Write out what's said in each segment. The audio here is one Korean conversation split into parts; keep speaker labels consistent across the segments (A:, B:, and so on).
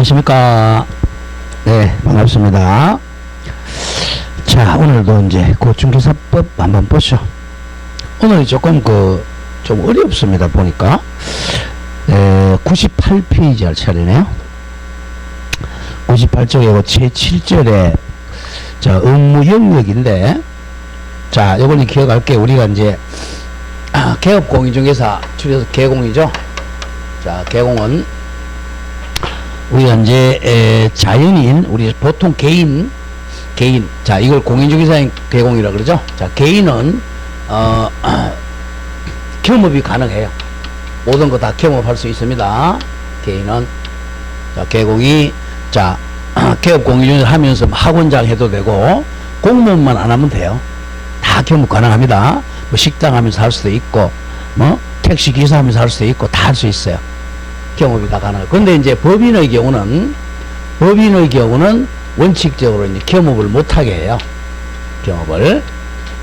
A: 안녕하십니까. 네, 반갑습니다. 자, 오늘도 이제 고충기사법 한번 보죠. 오늘 조금 좀 어렵습니다. 보니까 98페이지 할 차례네요. 98쪽이고 제7절에 자, 업무 영역인데, 자, 요걸 기억할게요. 우리가 이제 개업공인중개사 줄여서 개공이죠. 자, 개공은 우리가 이제 자연인, 우리 보통 개인, 자, 이걸 공인중개사인 개공이라 그러죠. 자, 개인은 겸업이 가능해요. 모든 거 다 겸업할 수 있습니다. 개인은. 자, 개공이, 자, 개업 공인중개사 하면서 학원장 해도 되고 공무원만 안 하면 돼요. 다 겸업 가능합니다. 뭐 식당 하면서 할 수도 있고, 뭐 택시 기사 하면서 할 수도 있고, 다 할 수 있어요. 겸업이 다 가능해요. 근데 이제 법인의 경우는 원칙적으로 이제 겸업을 못하게 해요. 겸업을.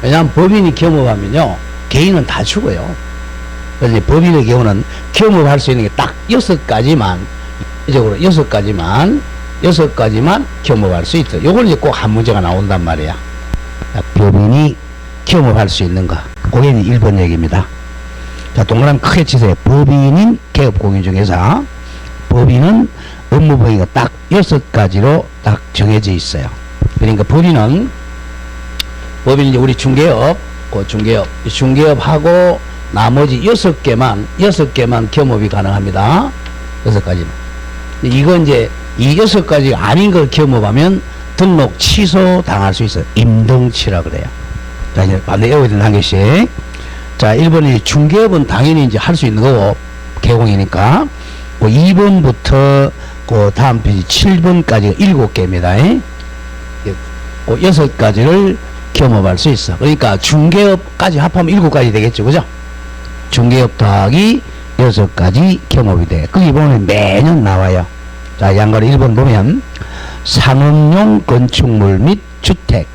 A: 왜냐하면 법인이 겸업하면요, 개인은 다 죽어요. 그래서 이제 법인의 경우는 겸업할 수 있는 게 딱 6가지만, 적으로 6가지만 겸업할 수 있어요. 요걸 이제 꼭 한 문제가 나온단 말이야. 법인이 겸업할 수 있는 거. 그게 1번 얘기입니다. 자, 동그라미 크게 치세요. 법인인 개업공인중개사. 법인은 업무 범위가 딱 6가지로 딱 정해져 있어요. 그러니까 법인은 이제 우리 중개업, 중개업하고 나머지 6개만 겸업이 가능합니다. 6가지만. 이건 이제 이 6가지 아닌 걸 겸업하면 등록 취소 당할 수 있어요. 임등치라 그래요. 자, 이제 반대 외워야 되는 한 개씩. 자, 1번이 중개업은 당연히 이제 할 수 있는 거고, 개공이니까. 2번부터 다음 페이지 7번까지가 7개입니다. 6가지를 겸업할 수 있어. 그러니까 중개업까지 합하면 7가지 되겠죠. 그죠? 중개업 더하기 6가지 겸업이 돼. 거기 보면 매년 나와요. 자, 양가로 1번 보면 상업용 건축물 및 주택.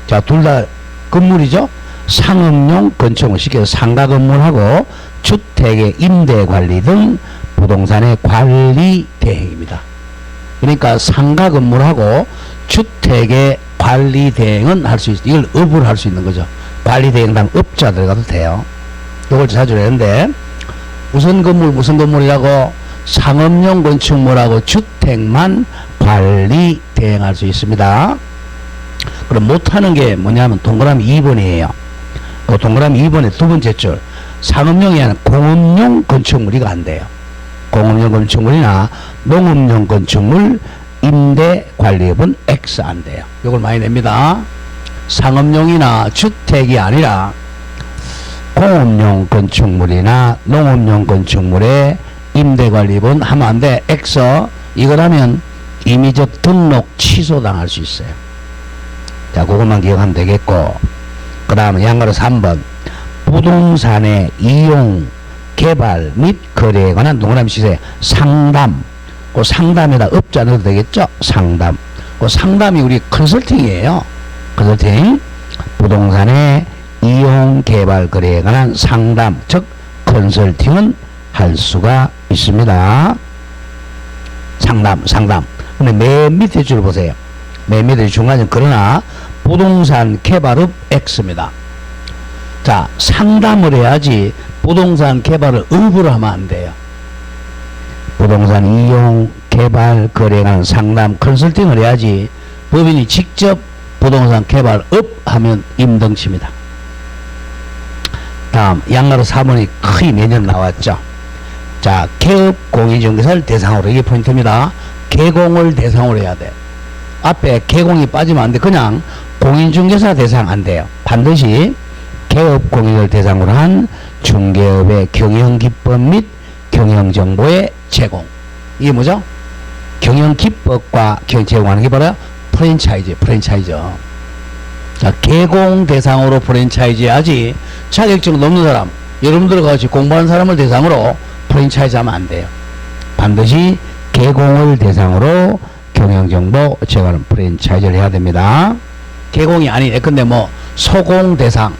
A: 자, 둘 다 건물이죠? 상업용 건축물, 쉽게 상가 건물하고 주택의 임대 관리 등 부동산의 관리 대행입니다. 그러니까 상가 건물하고 주택의 관리 대행은 할 수 있어요. 이걸 업을 할 수 있는 거죠. 관리 대행 다음 업자 들어가도 돼요. 이걸 찾으려 했는데, 무슨 건물이라고? 상업용 건축물하고 주택만 관리 대행할 수 있습니다. 그럼 못하는 게 뭐냐면 동그라미 2번이에요. 그 동그라미 2번의 두 번째 줄, 상업용이 아니라 공업용 건축물이가 안 돼요. 공업용 건축물이나 농업용 건축물 임대 관리업은 X 안 돼요. 이걸 많이 냅니다. 상업용이나 주택이 아니라 공업용 건축물이나 농업용 건축물의 임대 관리업은 하면 안 돼. X. 이걸 하면 임의적 등록 취소 당할 수 있어요. 자, 그것만 기억하면 되겠고, 그 다음에 양가로 3번 부동산의 이용, 개발 및 거래에 관한 동그라미 치세요. 상담. 그 상담에다 업자 넣어도 되겠죠? 상담. 그 상담이 우리 컨설팅이에요. 컨설팅. 부동산의 이용, 개발, 거래에 관한 상담, 즉 컨설팅은 할 수가 있습니다. 상담. 근데 맨 밑에 줄 보세요. 맨 밑에 중간에 그러나 부동산 개발업 X입니다. 자, 상담을 해야지 부동산 개발을 업으로 하면 안 돼요. 부동산 이용, 개발, 거래에 관한 상담, 컨설팅을 해야지 법인이 직접 부동산 개발 업 하면 임등치입니다. 다음 양가로 4번이 거의 매년 나왔죠. 자, 개업 공인중개사를 대상으로, 이게 포인트입니다. 개공을 대상으로 해야 돼. 앞에 개공이 빠지면 안 돼. 그냥 공인중개사 대상 안 돼요. 반드시 개업 공인을 대상으로 한 중개업의 경영기법 및 경영정보의 제공. 이게 뭐죠? 경영기법과 제공하는 게 바로 프랜차이즈. 자, 개공 대상으로 프랜차이즈 해야지. 자격증 넘는 사람, 여러분들과 같이 공부하는 사람을 대상으로 프랜차이즈 하면 안 돼요. 반드시 개공을 대상으로 경영정보 제공하는 프랜차이즈를 해야 됩니다. 개공이 아니네. 근데 뭐 소공 대상,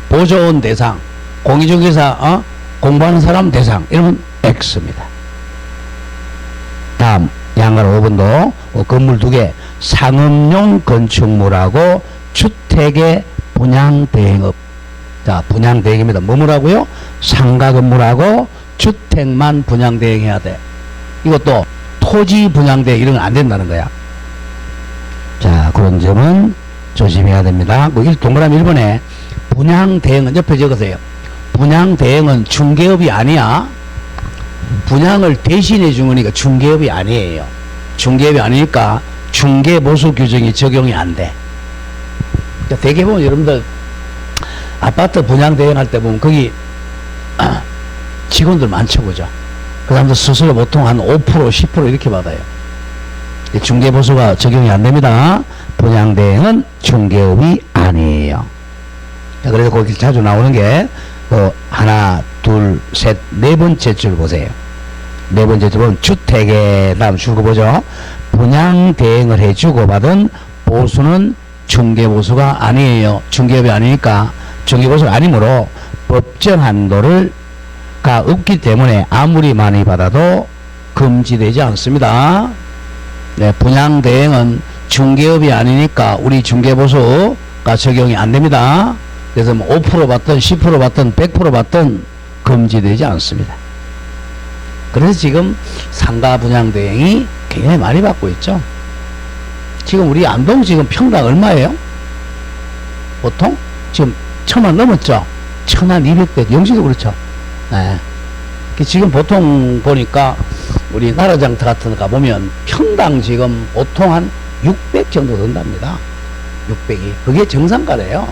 A: 보조원 대상, 공인중개사 공부하는 사람 대상, 이러면 X입니다. 다음 양가로 5번도 건물 2개 상업용 건축물하고 주택의 분양대행업. 자, 분양대행입니다. 뭐라고요? 상가 건물하고 주택만 분양대행해야 돼. 이것도 토지 분양대행 이런 건 안 된다는 거야. 자, 그런 점은 조심해야 됩니다. 동그라미 1번에 분양대행은 옆에 적으세요. 분양대행은 중개업이 아니야. 분양을 대신해 준 거니까 중개업이 아니에요. 중개업이 아니니까 중개보수 규정이 적용이 안 돼. 그러니까 대개 보면 여러분들 아파트 분양대행할 때 보면 거기 직원들 많죠, 그죠? 그 사람들 스스로 보통 한 5%, 10% 이렇게 받아요. 중개보수가 적용이 안 됩니다. 분양대행은 중개업이 아니에요. 자, 그래서 거기 자주 나오는 게 하나, 둘, 셋, 네 번째 줄 보세요. 네 번째 줄은 주택에 다음 줄거 보죠. 분양대행을 해주고 받은 보수는 중개보수가 아니에요. 중개업이 아니니까 중개보수가 아니므로 법정 한도가 없기 때문에 아무리 많이 받아도 금지되지 않습니다. 네, 분양대행은 중개업이 아니니까 우리 중개보수가 적용이 안 됩니다. 그래서 뭐 5% 받든 10% 받든 100% 받든 금지되지 않습니다. 그래서 지금 상가 분양대행이 굉장히 많이 받고 있죠. 지금 우리 안동 지금 평당 얼마예요? 보통? 지금 1,000만 넘었죠? 1,200대. 영시도 그렇죠? 네. 지금 보통 보니까 우리 나라장터 같은 거 가보면 평당 지금 보통 한 600 정도 든답니다. 600이. 그게 정상가래요.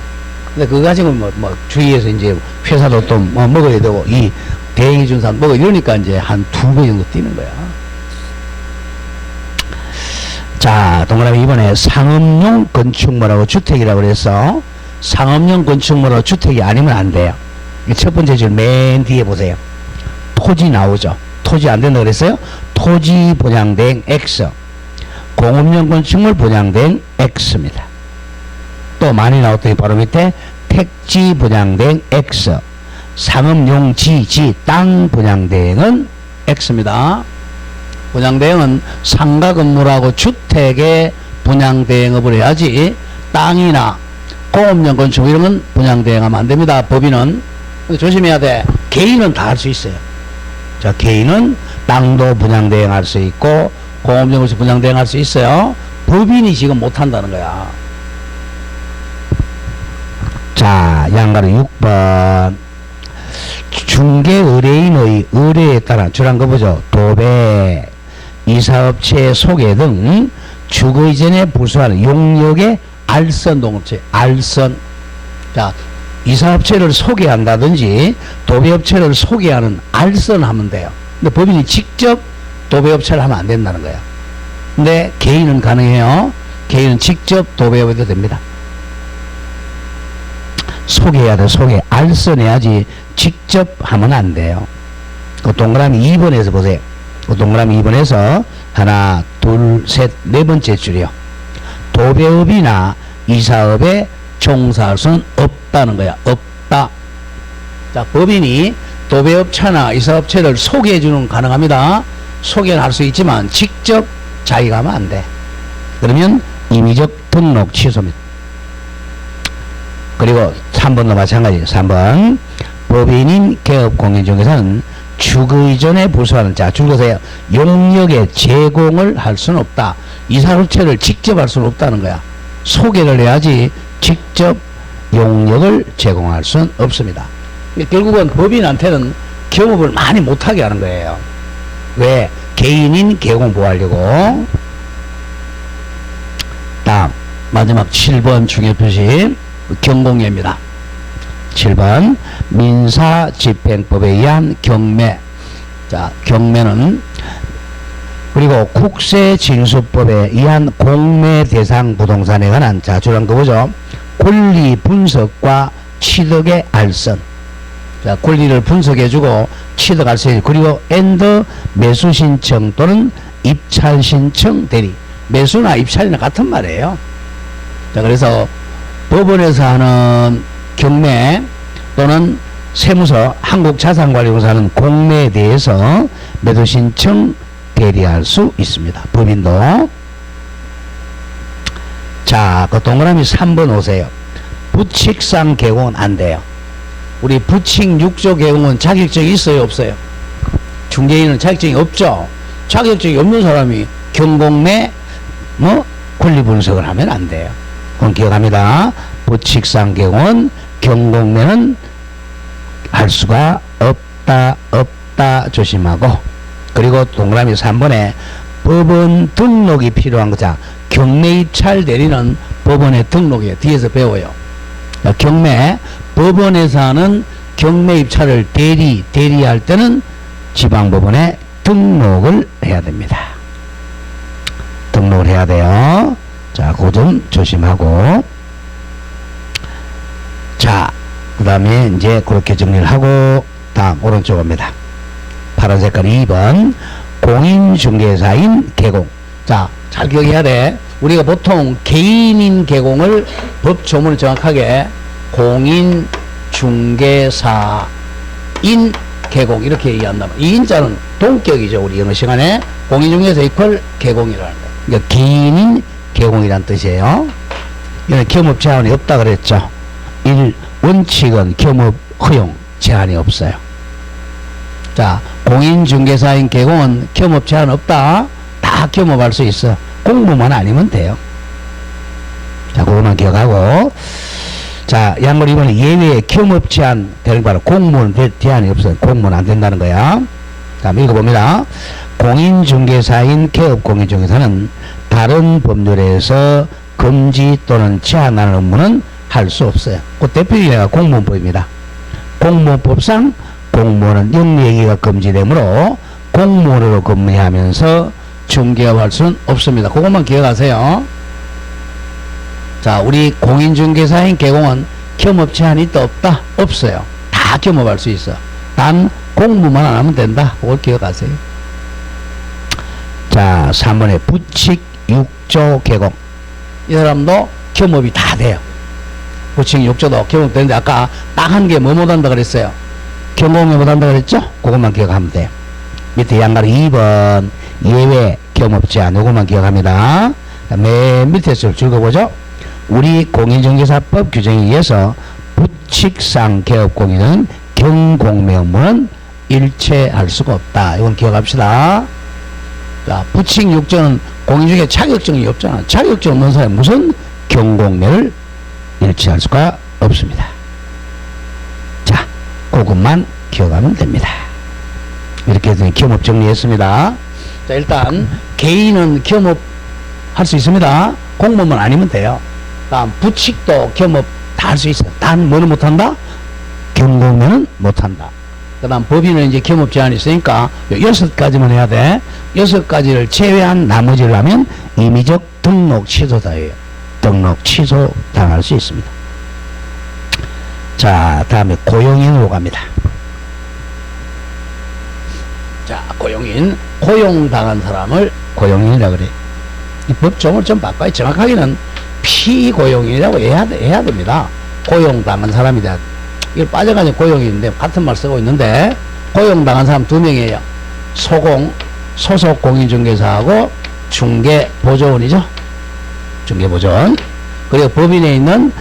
A: 근데 그거 가지고 뭐 주위에서 이제 회사도 또 뭐 먹어야 되고 이 대행해 준 사람 먹어 이러니까 이제 한 2배 정도 뛰는 거야. 자, 동그라미 이번에 상업용 건축물하고 주택이라고 그래서 상업용 건축물하고 주택이 아니면 안 돼요. 첫 번째 줄 맨 뒤에 보세요. 토지 나오죠. 토지 안 된다 그랬어요? 토지 분양대행 X. 공업용 건축물 분양대행 X입니다. 또 많이 나왔더니 바로 밑에 택지 분양대행 X. 상업용지, 땅 분양대행은 X입니다. 분양대행은 상가 건물하고 주택의 분양대행업을 해야지 땅이나 공업용 건축 이런 건 분양대행하면 안 됩니다. 법인은. 조심해야 돼. 개인은 다 할 수 있어요. 자, 개인은 땅도 분양대행할 수 있고 공업용 건축 분양대행할 수 있어요. 법인이 지금 못한다는 거야. 자, 양가로 6번. 중개 의뢰인의 의뢰에 따라 줄한 거 보죠. 도배, 이사업체 소개 등 주거이전에 부수하는 용역의 알선 동업체, 알선. 자, 이사업체를 소개한다든지 도배업체를 소개하는 알선 하면 돼요. 근데 법인이 직접 도배업체를 하면 안 된다는 거야. 근데 개인은 가능해요. 개인은 직접 도배업해도 됩니다. 소개해야 돼, 소개. 알선해야지 직접 하면 안 돼요. 그 동그라미 2번에서 보세요. 그 동그라미 2번에서 하나, 둘, 셋, 네 번째 줄이요. 도배업이나 이사업에 종사할 수는 없다는 거야. 없다. 자, 법인이 도배업체나 이사업체를 소개해주는 건 가능합니다. 소개를 할 수 있지만 직접 자기가 하면 안 돼. 그러면 임의적 등록 취소입니다. 그리고 3번도 마찬가지. 3번 법인인 개업공인 중에서는 주거이전에 부수하는, 자, 줄거세요. 용역의 제공을 할 수는 없다. 이사업체를 직접 할 수는 없다는 거야. 소개를 해야지 직접 용역을 제공할 수는 없습니다. 결국은 법인한테는 경업을 많이 못하게 하는 거예요. 왜? 개인인 개공 보호하려고. 다음 마지막 7번 중요표시 경공예입니다. 7번 민사집행법에 의한 경매. 자, 경매는 그리고 국세징수법에 의한 공매 대상 부동산에 관한, 자, 줄한 거 보죠. 권리 분석과 취득의 알선. 자, 권리를 분석해주고 취득 알선. 그리고 엔더 매수 신청 또는 입찰 신청 대리. 매수나 입찰이나 같은 말이에요. 자, 그래서 법원에서 하는 경매 또는 세무서, 한국자산관리공사 하는 공매에 대해서 매도 신청 대리할 수 있습니다. 법인도. 자, 그 동그라미 3번 오세요. 부칙상 개공은 안 돼요. 우리 부칙 6조 개공은 자격증이 있어요, 없어요? 중개인은 자격증이 없죠. 자격증이 없는 사람이 경공매 권리 분석을 하면 안 돼요. 그건 기억합니다. 부칙상 개공은 경공매는 할 수가 없다 조심하고, 그리고 동그라미 3번에 법원 등록이 필요한 거자. 경매 입찰 대리는 법원에 등록이에요. 뒤에서 배워요. 경매, 법원에서 하는 경매 입찰을 대리할 때는 지방법원에 등록을 해야 됩니다. 등록을 해야 돼요. 자, 그 점 조심하고. 자, 그 다음에 이제 그렇게 정리를 하고, 다음 오른쪽 갑니다. 파란 색깔 2번. 공인중개사인 개공. 자, 잘 기억해야 돼. 우리가 보통 개인인 개공을 법 조문을 정확하게 공인중개사인 개공 이렇게 얘기한다. 이 인자는 동격이죠. 우리 영어 시간에 공인중개사 이퀄 개공이라는 거예요. 그러니까 개인인 개공이란 뜻이에요. 이건 겸업 제한이 없다 그랬죠. 1. 원칙은 겸업 허용 제한이 없어요. 자, 공인중개사인 개공은 겸업 제한 없다. 다 겸업할 수 있어. 공무만 아니면 돼요. 자, 그거만 기억하고. 자, 양걸 이번에 예외에 겸업 제한 되는 바로 공무원 제한이 없어요. 공무원 안 된다는 거야. 자, 읽어봅니다. 공인중개사인 개업공인중개사는 다른 법률에서 금지 또는 제한하는 업무는 할 수 없어요. 그 대표적인 공무원법입니다. 공무원법상 공무원은 영리행위가 금지되므로 공무원으로 근무하면서 중개업할 수는 없습니다. 그것만 기억하세요. 자, 우리 공인중개사인 개공은 겸업 제한이 있다 없다? 없어요. 다 겸업할 수 있어. 단 공무만 안 하면 된다. 그걸 기억하세요. 자, 3번에 부칙 6조 개공. 이 사람도 겸업이 다 돼요. 부칙 6조도 겸업되는데 아까 딱 한 개 뭐 못한다 그랬어요? 경공에 못한다 그랬죠? 그것만 기억하면 돼요. 밑에 양가로 2번 예외 겸업 제한 요것만 기억합니다. 맨 밑에 줄 읽어보죠. 우리 공인중개사법 규정에 의해서 부칙상 개업공인은 경공매 업무는 일체할 수가 없다. 이건 기억합시다. 자, 부칙 6조는 공인중개 자격증이 없잖아. 자격증 없는 사람이 무슨 경공매를 일체할 수가 없습니다. 자, 그것만 기억하면 됩니다. 이렇게 해서 겸업 정리했습니다. 자, 일단 개인은 겸업 할 수 있습니다. 공무원 아니면 돼요. 다음 부칙도 겸업 다 할 수 있어요. 단 뭐는 못한다? 경공매는 못한다. 그 다음 법인은 이제 겸업 제한이 있으니까 6가지만 해야 돼. 6가지를 제외한 나머지를 하면 임의적 등록 취소다예요. 등록 취소 당할 수 있습니다. 자, 다음에 고용인으로 갑니다. 자, 고용인. 고용당한 사람을 고용인이라고 그래. 이 법조문을 좀 바꿔요. 정확하게는 피고용인이라고 해야 됩니다. 고용당한 사람이다. 이걸 빠져가지고 고용인인데 같은 말 쓰고 있는데, 고용당한 사람 2명이에요. 소속 공인중개사하고 중개보조원이죠. 중개보조원. 그리고 법인에 있는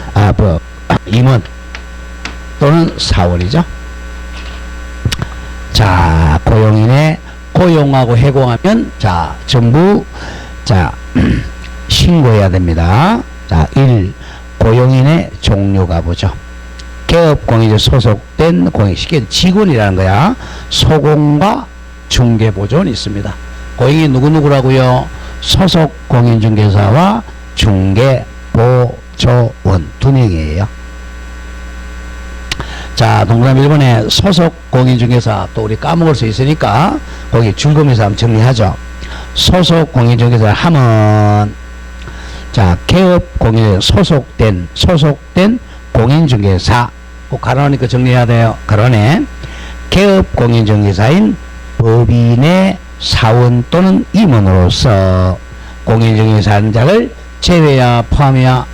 A: 임원 또는 사원이죠. 자, 고용인의 고용하고 해고하면 자, 전부 자, 신고해야 됩니다. 자, 1. 고용인의 종류가 뭐죠? 개업공인에 소속된 공인, 쉽게 직원이라는 거야. 소공과 중개보조원이 있습니다. 고용인 누구누구라고요? 소속 공인중개사와 중개보조원 2명이에요. 자, 동그라미 1번에 소속 공인중개사, 또 우리 까먹을 수 있으니까 거기 줄거면서 한번 정리하죠. 소속 공인중개사 하면 자, 개업공인에 소속된 공인중개사, 꼭 가로니까 정리해야 돼요. 가로네. 개업공인중개사인 법인의 사원 또는 임원으로서 공인중개사 자를 제외야 포함이야?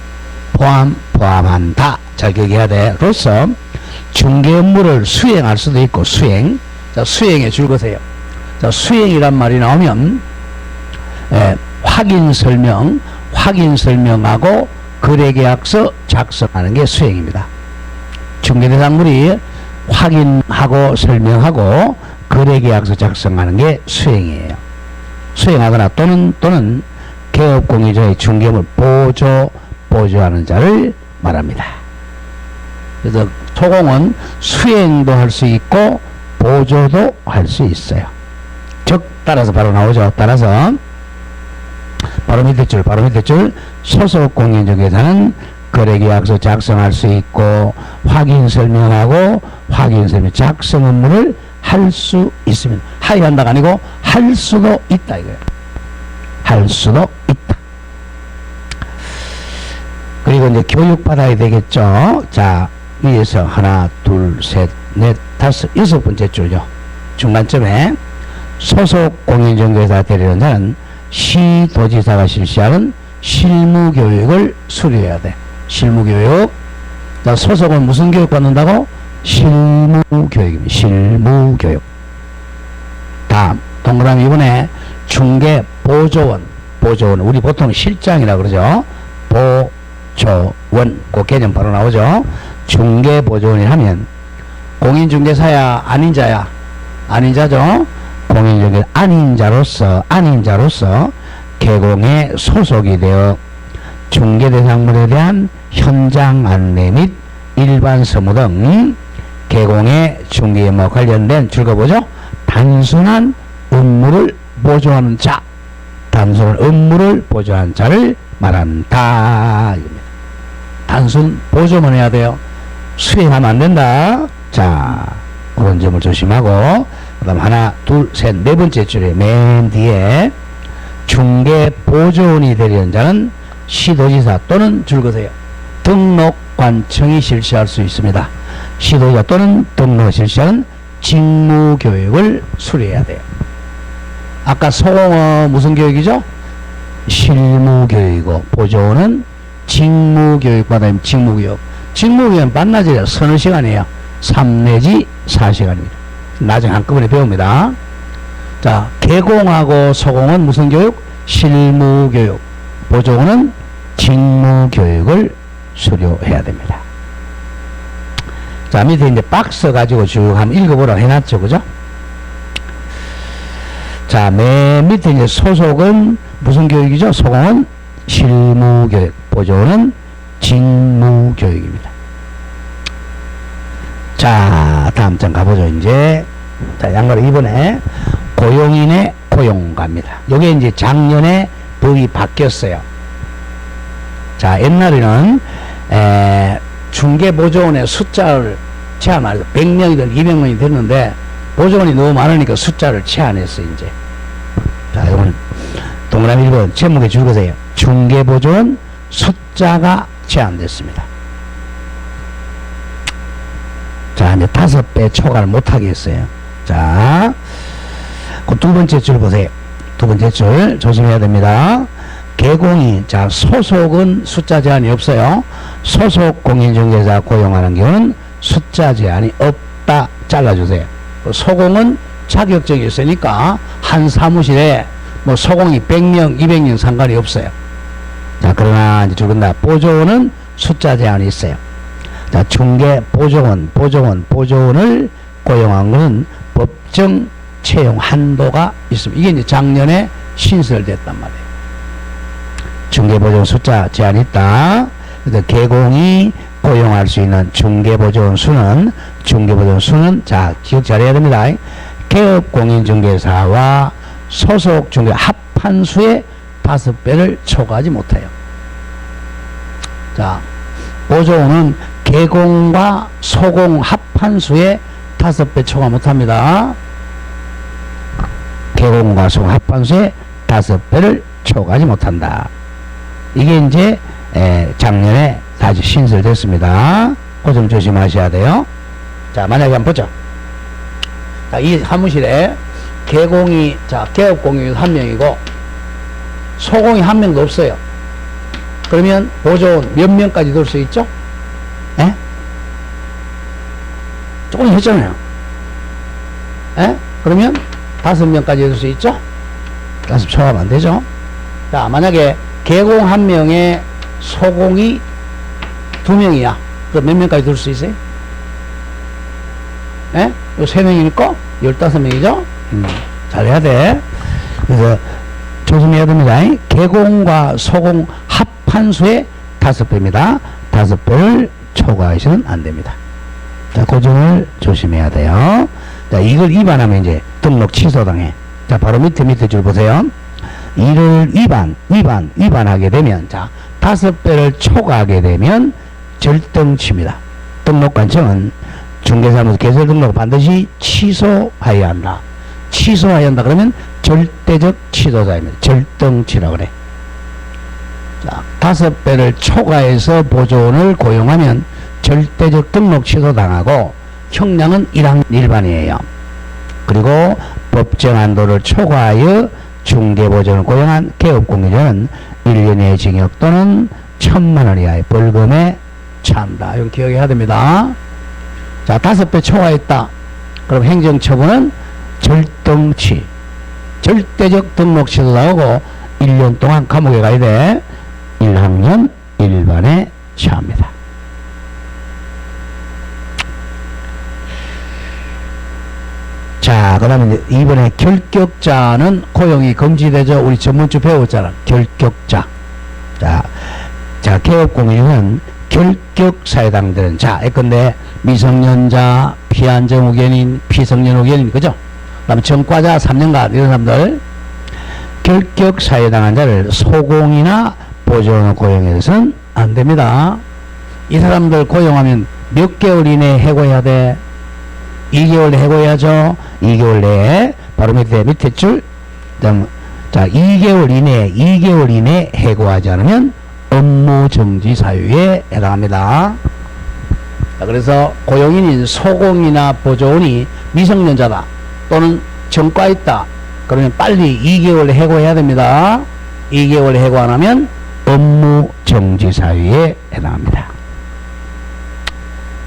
A: 포함한다. 잘 기억해야 돼. 로서 중개 업무를 수행할 수도 있고 수행. 자, 수행에 줄 거세요. 자, 자, 수행이란 말이 나오면 확인 설명하고 거래계약서 작성하는 게 수행입니다. 중개대상물이 확인하고 설명하고 거래계약서 작성하는 게 수행이에요. 수행하거나 또는 개업공유자의 중개물 보조하는 자를 말합니다. 그래서 소공은 수행도 할 수 있고 보조도 할 수 있어요. 즉 따라서 바로 나오죠. 따라서 바로 밑에 줄 소속공인중개사는 거래계약서 작성할 수 있고 확인 설명하고 확인 설명 작성 업무를 할 수 있으면 한다가 아니고 할 수도 있다 이거예요. 할 수도 있다. 그리고 이제 교육받아야 되겠죠. 자, 위에서 하나, 둘, 셋, 넷, 다섯, 여섯 번째 줄요. 중간점에 소속 공인중개사 되려는 자는 시도지사가 실시하는 실무교육을 수료해야 돼. 실무교육. 자, 소속은 무슨 교육 받는다고? 실무교육입니다. 실무교육. 다음 동그라미 이번에 중개보조원. 우리 보통 실장이라고 그러죠. 보조원. 그 개념 바로 나오죠. 중개보조원이 하면 공인중개사야 아닌 자야? 아닌 자죠. 공인중개사 아닌 자로서 개공에 소속이 되어 중개대상물에 대한 현장 안내 및 일반 서무 등 개공의 중개업무와 관련된 줄거보죠. 단순한 업무를 보조하는 자, 단순한 업무를 보조하는 자를 말한다. 단순 보조만 해야 돼요. 수행하면 안 된다. 자, 그런 점을 조심하고, 그 다음 하나, 둘, 셋, 네 번째 줄에 맨 뒤에 중개보조원이 되려는 자는 시도지사 또는 줄거세요. 등록관청이 실시할 수 있습니다. 시도지사 또는 등록 실시하는 직무교육을 수료해야 돼요. 아까 소공은 무슨 교육이죠? 실무교육이고 보조원은 직무교육 받아야 직무교육. 직무교육은 반나절이라 서너 시간이에요. 3 내지 4시간입니다. 나중에 한꺼번에 배웁니다. 자, 개공하고 소공은 무슨 교육? 실무교육. 보조원은 직무교육을 수료해야 됩니다. 자, 밑에 이제 박스 가지고 쭉 한번 읽어보라고 해놨죠. 그죠? 자, 맨 밑에 이제 소속은 무슨 교육이죠? 소공은 실무교육, 보조는 직무교육입니다. 자, 다음 장 가보죠, 이제. 자, 양가로 이번에 고용인의 고용가입니다. 요게 이제 작년에 법이 바뀌었어요. 자, 옛날에는, 중개보조원의 숫자를 제한해서 100명이든 200명이 됐는데, 보조원이 너무 많으니까 숫자를 제한했어, 이제. 자, 이거는 동그라미 1번 제목에 줄거세요. 중개보조원 숫자가 제한됐습니다. 자, 이제 5배 초과를 못하게 했어요. 자, 그 두 번째 줄 보세요. 두 번째 줄 조심해야 됩니다. 개공이, 자, 소속은 숫자 제한이 없어요. 소속 공인중개사 고용하는 경우는 숫자 제한이 없다. 잘라주세요. 소공은 자격증이 있으니까 한 사무실에 뭐 소공이 100명, 200명 상관이 없어요. 자, 그러나 이제 줄건다. 보조원은 숫자 제한이 있어요. 자, 보조원을 고용한 것은 법정 채용 한도가 있습니다. 이게 이제 작년에 신설됐단 말이에요. 중개보조원 숫자 제한이 있다. 그래서 개공이 고용할 수 있는 중개보조원 수는 자, 기억 잘해야 됩니다. 개업공인중개사와 소속 중개 합한 수의 5배를 초과하지 못해요. 자, 보조원은 개공과 소공 합한 수의 5배 초과 못합니다. 개공과 소공 합한 수의 5배를 초과하지 못한다. 이게 이제 작년에 다시 신설됐습니다. 그 점 조심하셔야 돼요. 자, 만약에 한번 보죠. 자, 이 사무실에 개공이, 자, 개업공인이 1명이고 소공이 1명도 없어요. 그러면 보조원 몇 명까지 넣을 수 있죠? 예? 조금 했잖아요. 예? 그러면 5명까지 해줄 수 있죠? 가슴 초과하면 안 되죠? 자, 만약에 개공 1명에 소공이 2명이야. 그럼 몇 명까지 둘 수 있어요? 예? 요 3명이니까 15명이죠? 잘해야 돼. 그래서 조심해야 됩니다. 개공과 소공 합한 수의 5배입니다. 5배를 초과하시면 안 됩니다. 자, 그 점을 조심해야 돼요. 자, 이걸 위반하면 이제 등록 취소당해. 자, 바로 밑에 줄 보세요. 이를 위반하게 되면, 자, 5배를 초과하게 되면 절등치입니다. 등록관청은 중개사무소 개설 등록 반드시 취소하여야 한다. 취소하여야 한다 그러면 절대적 취소자입니다. 절등치라고 그래. 자, 5배를 초과해서 보조원을 고용하면 절대적 등록 취소 당하고 형량은 1학 일반이에요. 그리고 법정 한도를 초과하여 중개보조원을 고용한 개업공인자는 1년의 징역 또는 1,000만 원 이하의 벌금에 처한다. 이건 기억해야 됩니다. 자, 5배 초과했다. 그럼 행정처분은 절등치, 절대적 등록 취소 당하고 1년 동안 감옥에 가야 돼. 1학년 1반에 처합니다. 자, 그 다음에 이번에 결격자는 고용이 금지되죠. 우리 전문주 배웠잖아. 결격자. 자, 개업공인은 결격사회당들은, 자, 예컨대 미성년자, 피안정 후견인, 피성년 후견인, 그죠? 그 다음에 전과자, 3년간, 이런 사람들. 결격사회당한 자를 소공이나 보조원을 고용해서는 안 됩니다. 이 사람들 고용하면 몇 개월 이내에 해고해야 돼? 2개월 내에 해고해야죠. 2개월 내에 바로 밑에 줄. 자, 2개월 이내에 해고하지 않으면 업무 정지 사유에 해당합니다. 자, 그래서 고용인인 소공이나 보조원이 미성년자다 또는 전과 있다 그러면 빨리 2개월 해고해야 됩니다. 2개월 해고 안 하면 업무 정지 사유에 해당합니다.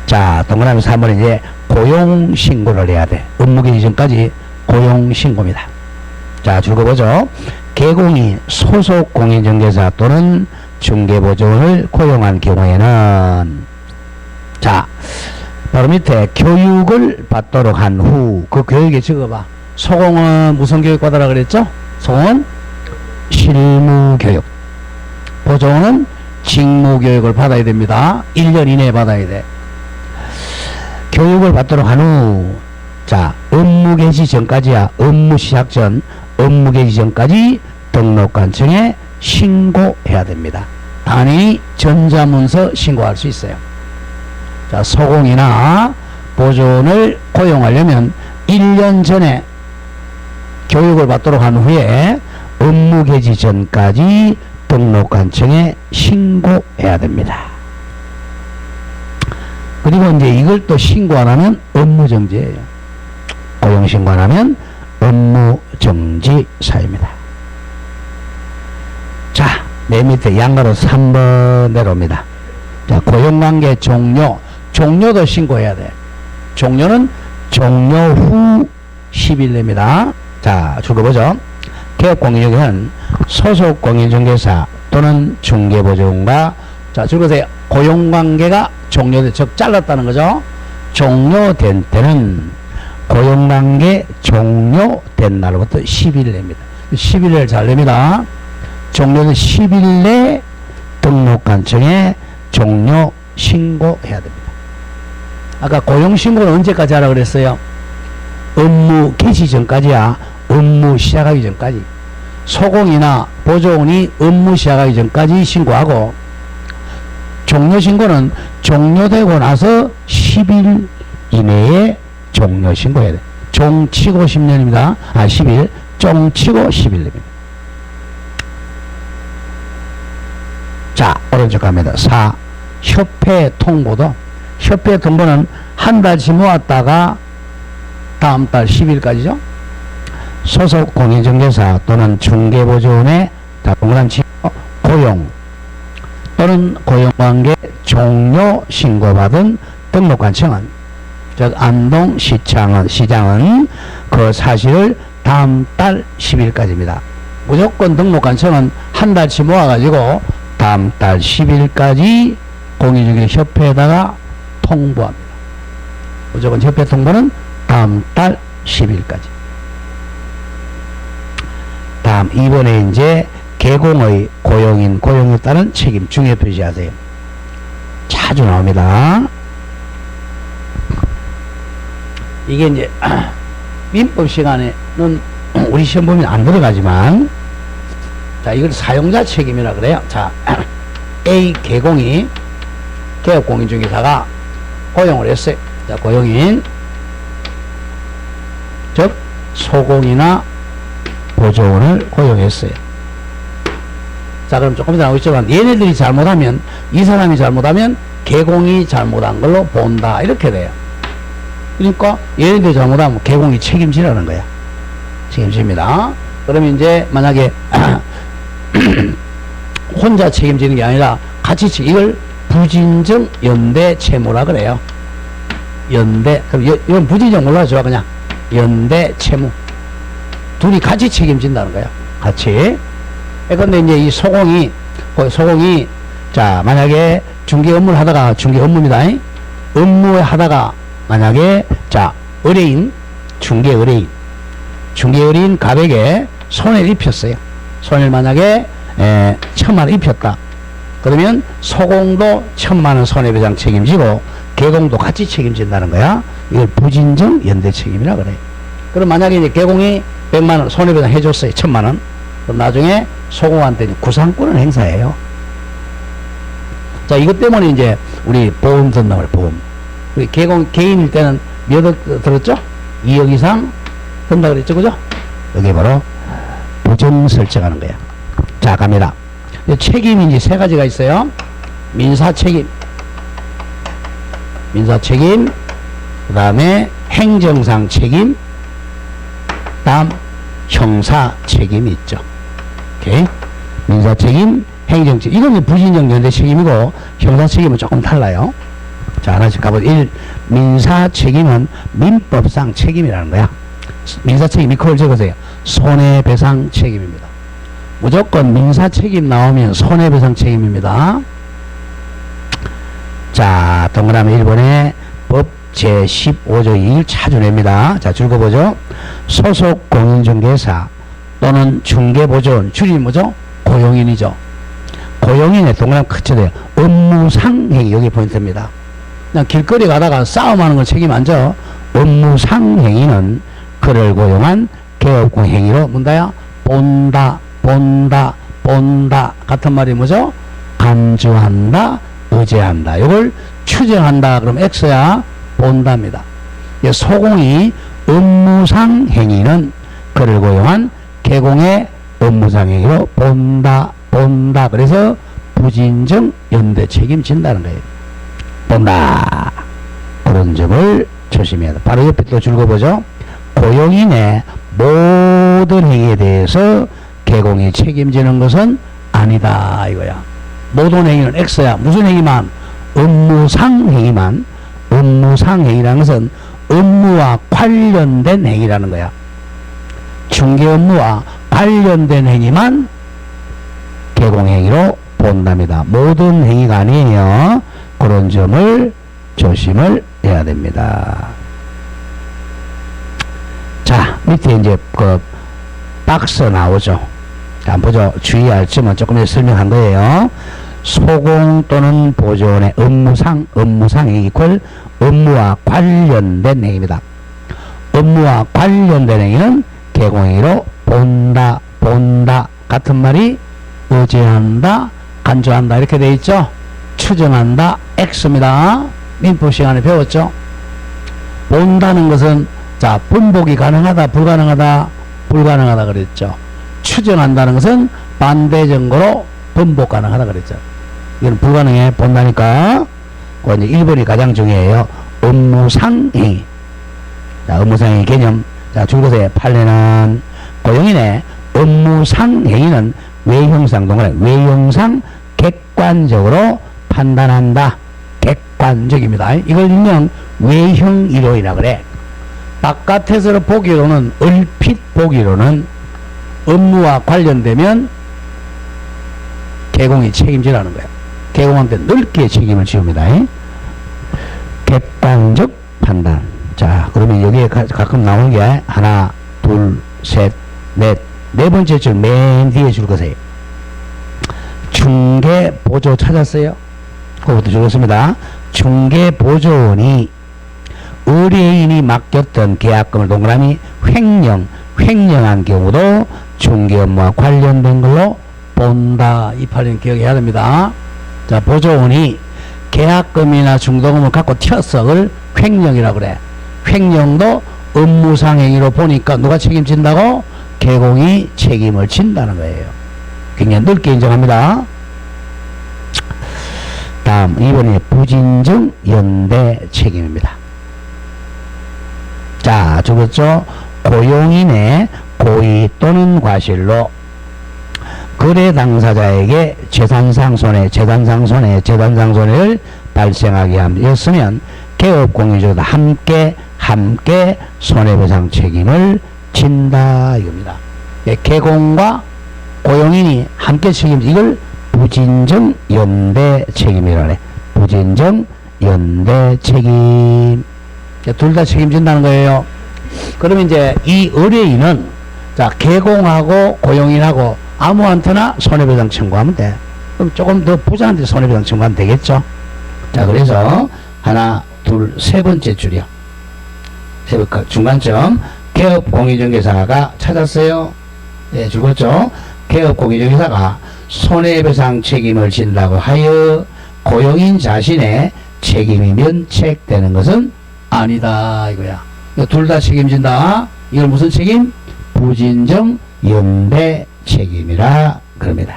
A: 자, 동그라미 3번은 이제 고용 신고를 해야 돼. 업무 개시 전까지 고용 신고입니다. 자, 줄거보죠. 개공이 소속 공인중개사 또는 중개보조원을 고용한 경우에는, 자, 바로 밑에 교육을 받도록 한 후, 그 교육에 적어봐. 소공은 무슨 교육 받으라 그랬죠? 소공은 실무교육, 보조원은 직무교육을 받아야 됩니다. 1년 이내에 받아야 돼. 교육을 받도록 한 후, 자, 업무 개시 전까지야. 업무 시작 전, 업무 개시 전까지 등록관청에 신고해야 됩니다. 단위 전자문서 신고할 수 있어요. 자, 소공이나 보조원을 고용하려면 1년 전에 교육을 받도록 한 후에 업무 개시 전까지 등록관청에 신고해야 됩니다. 그리고 이제 이걸 또 신고 안 하면 업무정지예요. 고용 신고 안 하면 업무정지 사유입니다. 자, 맨 밑에 양가로 3번 내려옵니다. 자, 고용관계 종료도 신고해야 돼. 종료는 종료 후 10일 내입니다. 자, 줄거보죠. 개업공인중개사는 소속 공인중개사 또는 중개보조원과, 자, 줄거보세요. 고용관계가 종료돼, 즉 잘랐다는 거죠. 종료된 때는 고용관계 종료된 날부터 10일 냅니다. 10일을 잘 냅니다. 종료된 10일 내 등록관청에 종료 신고해야 됩니다. 아까 고용신고는 언제까지 하라 그랬어요? 업무 개시 전까지야. 업무 시작하기 전까지. 소공이나 보조원이 업무 시작하기 전까지 신고하고, 종료신고는 종료되고 나서 10일 이내에 종료신고해야 돼. 종치고 10년입니다. 10일. 종치고 10일입니다. 자, 오른쪽 갑니다. 4. 협회 통보도. 협회 통보는 한 달치 모았다가 다음 달 10일까지죠. 소속 공인중개사 또는 중개보조원의 동그란 고용 또는 고용관계 종료 신고받은 등록관청은, 즉 안동시장은 그 사실을 다음 달 10일까지입니다. 무조건 등록관청은 한 달치 모아가지고 다음 달 10일까지 공인중개협회에다가 통보합니다. 무조건 협회 통보는 다음 달 10일까지. 다음 이번에 이제 개공의 고용인 고용에 따른 책임 중요 표시하세요. 자주 나옵니다. 이게 이제 민법 시간에는 우리 시험 보면 안 들어가지만, 자, 이걸 사용자 책임이라 그래요. 자, A 개공이 개업공인중개사가 고용을 했어요. 자, 고용인, 즉 소공이나 보조원을 고용했어요. 자, 그럼 조금 전에 나오겠지만 얘네들이 잘못하면, 이 사람이 잘못하면 개공이 잘못한 걸로 본다, 이렇게 돼요. 그러니까 얘네들이 잘못하면 개공이 책임지라는 거야. 책임집니다. 그러면 이제 만약에 혼자 책임지는 게 아니라 같이 이걸 부진정 연대 채무라 그래요. 연대. 그럼 이건 부진정 몰라줘. 그냥 연대 채무. 둘이 같이 책임진다는 거야. 같이. 근데 이제 이 소공이 자, 만약에 중개 업무를 하다가, 중개 업무입니다. 업무에 하다가 만약에 자, 의뢰인, 중개 의뢰인 갑에게 손해를 입혔어요. 손해를 만약에 1,000만원 입혔다. 그러면 소공도 1,000만원 손해배상 책임지고 개공도 같이 책임진다는 거야. 이걸 부진정 연대 책임이라 그래. 그럼 만약에 이제 개공이 100만원 손해배상 해줬어요. 1,000만원. 그럼 나중에 소공한테 구상권을 행사해요. 자, 이것 때문에 이제 우리 보험 든다고 그래, 보험. 우리 개인일 때는 몇 억 들었죠? 2억 이상 든다 그랬죠, 그죠? 여기 바로 보정 설정하는 거야. 자, 갑니다. 책임이 이제 세 가지가 있어요. 민사 책임, 그 다음에 행정상 책임, 다음 형사 책임이 있죠. 오케이. 민사 책임, 행정 책임. 이건 부진정 연대 책임이고, 형사 책임은 조금 달라요. 자, 하나씩 가보죠. 민사 책임은 민법상 책임이라는 거야. 민사 책임, 이걸 적으세요. 손해배상 책임입니다. 무조건 민사 책임 나오면 손해배상 책임입니다. 자, 동그라미 1번에 법 제15조 2일 차준입니다. 자, 줄거보죠. 소속 공인중개사 또는 중개보조원, 줄이 뭐죠? 고용인이죠. 고용인의 동그라미 크쳐돼요. 업무상 행위, 여기 포인트입니다. 그냥 길거리 가다가 싸움하는 건 책임 안 져. 업무상 행위는 그를 고용한 개업공 행위로 문다야 본다 같은 말이 뭐죠? 간주한다, 의제한다. 이걸 추정한다. 그럼 X야 본답니다. 소공이 업무상 행위는 그를 고용한 개공의 업무상 행위로 본다. 그래서 부진정 연대 책임진다는 거예요. 본다. 그런 점을 조심해야 돼. 바로 옆에 또 줄거보죠. 고용인의 모든 행위에 대해서 개공이 책임지는 것은 아니다, 이거야. 모든 행위는 X야. 무슨 행위만? 업무상 행위만. 업무상 행위라는 것은 업무와 관련된 행위라는 거야. 중개 업무와 관련된 행위만 개공행위로 본답니다. 모든 행위가 아니에요. 그런 점을 조심을 해야 됩니다. 자, 밑에 이제 그 박스 나오죠. 자, 한번 보죠. 주의할 점은 조금 전에 설명한 거예요. 소공 또는 보조원의 업무상 행위 이퀄 업무와 관련된 행위입니다. 업무와 관련된 행위는 개공행위로 본다 같은 말이 의제한다, 간주한다 이렇게 되어 있죠. 추정한다, X입니다. 민법 시간에 배웠죠. 본다는 것은 자, 분복이 가능하다, 불가능하다 그랬죠. 추정한다는 것은 반대전거로 분복 가능하다 그랬죠. 이건 불가능해. 본다니까. 그 이제 1번이 가장 중요해요. 업무상행위. 자, 업무상행위 개념. 자, 줄거세요. 판례는 고용인의 업무상행위는 외형상 동그라미 외형상 객관적으로 판단한다. 객관적입니다. 이걸 일명 외형 이론이라 그래. 바깥에서 보기로는, 얼핏 보기로는 업무와 관련되면 개공이 책임지라는 거예요. 개공한테 넓게 책임을 지웁니다. 객관적 판단. 자, 그러면 여기에 가끔 나오는 게 하나, 둘, 셋, 넷. 네 번째 줄 맨 뒤에 줄 것이에요. 중개보조 찾았어요? 그것부터 적었습니다. 중개보조원이 의뢰인이 맡겼던 계약금을 동그라미 횡령한 경우도 중개업무와 관련된 걸로 본다. 이 판례는 기억해야 됩니다. 자, 보조원이 계약금이나 중도금을 갖고 튀었어. 그걸 횡령이라고 그래. 횡령도 업무상 행위로 보니까 누가 책임진다고? 개공이 책임을 진다는 거예요. 굉장히 넓게 인정합니다. 다음 2번에 부진정 연대 책임입니다. 자, 적었죠? 고용인의 고의 또는 과실로 거래 당사자에게 재산상손해를 발생하게 하였으면 개업공유자도 함께 손해배상 책임을 진다 이겁니다. 개공과 고용인이 함께 책임지, 이걸 부진정 연대 책임이라 그래. 부진정 연대 책임. 둘 다 책임진다는 거예요. 그러면 이제 이 의뢰인은, 자, 개공하고 고용인하고 아무한테나 손해배상 청구하면 돼. 그럼 조금 더 부자한테 손해배상 청구하면 되겠죠. 자, 그래서 하나, 둘, 세 번째 줄이요. 중간점. 개업공유중개사가 찾았어요. 네, 죽었죠. 개업공유중개사가 손해배상 책임을 진다고 하여 고용인 자신의 책임이 면책되는 것은 아니다 이거야. 둘 다 책임진다. 이걸 무슨 책임? 부진정 연대 책임이라 그럽니다.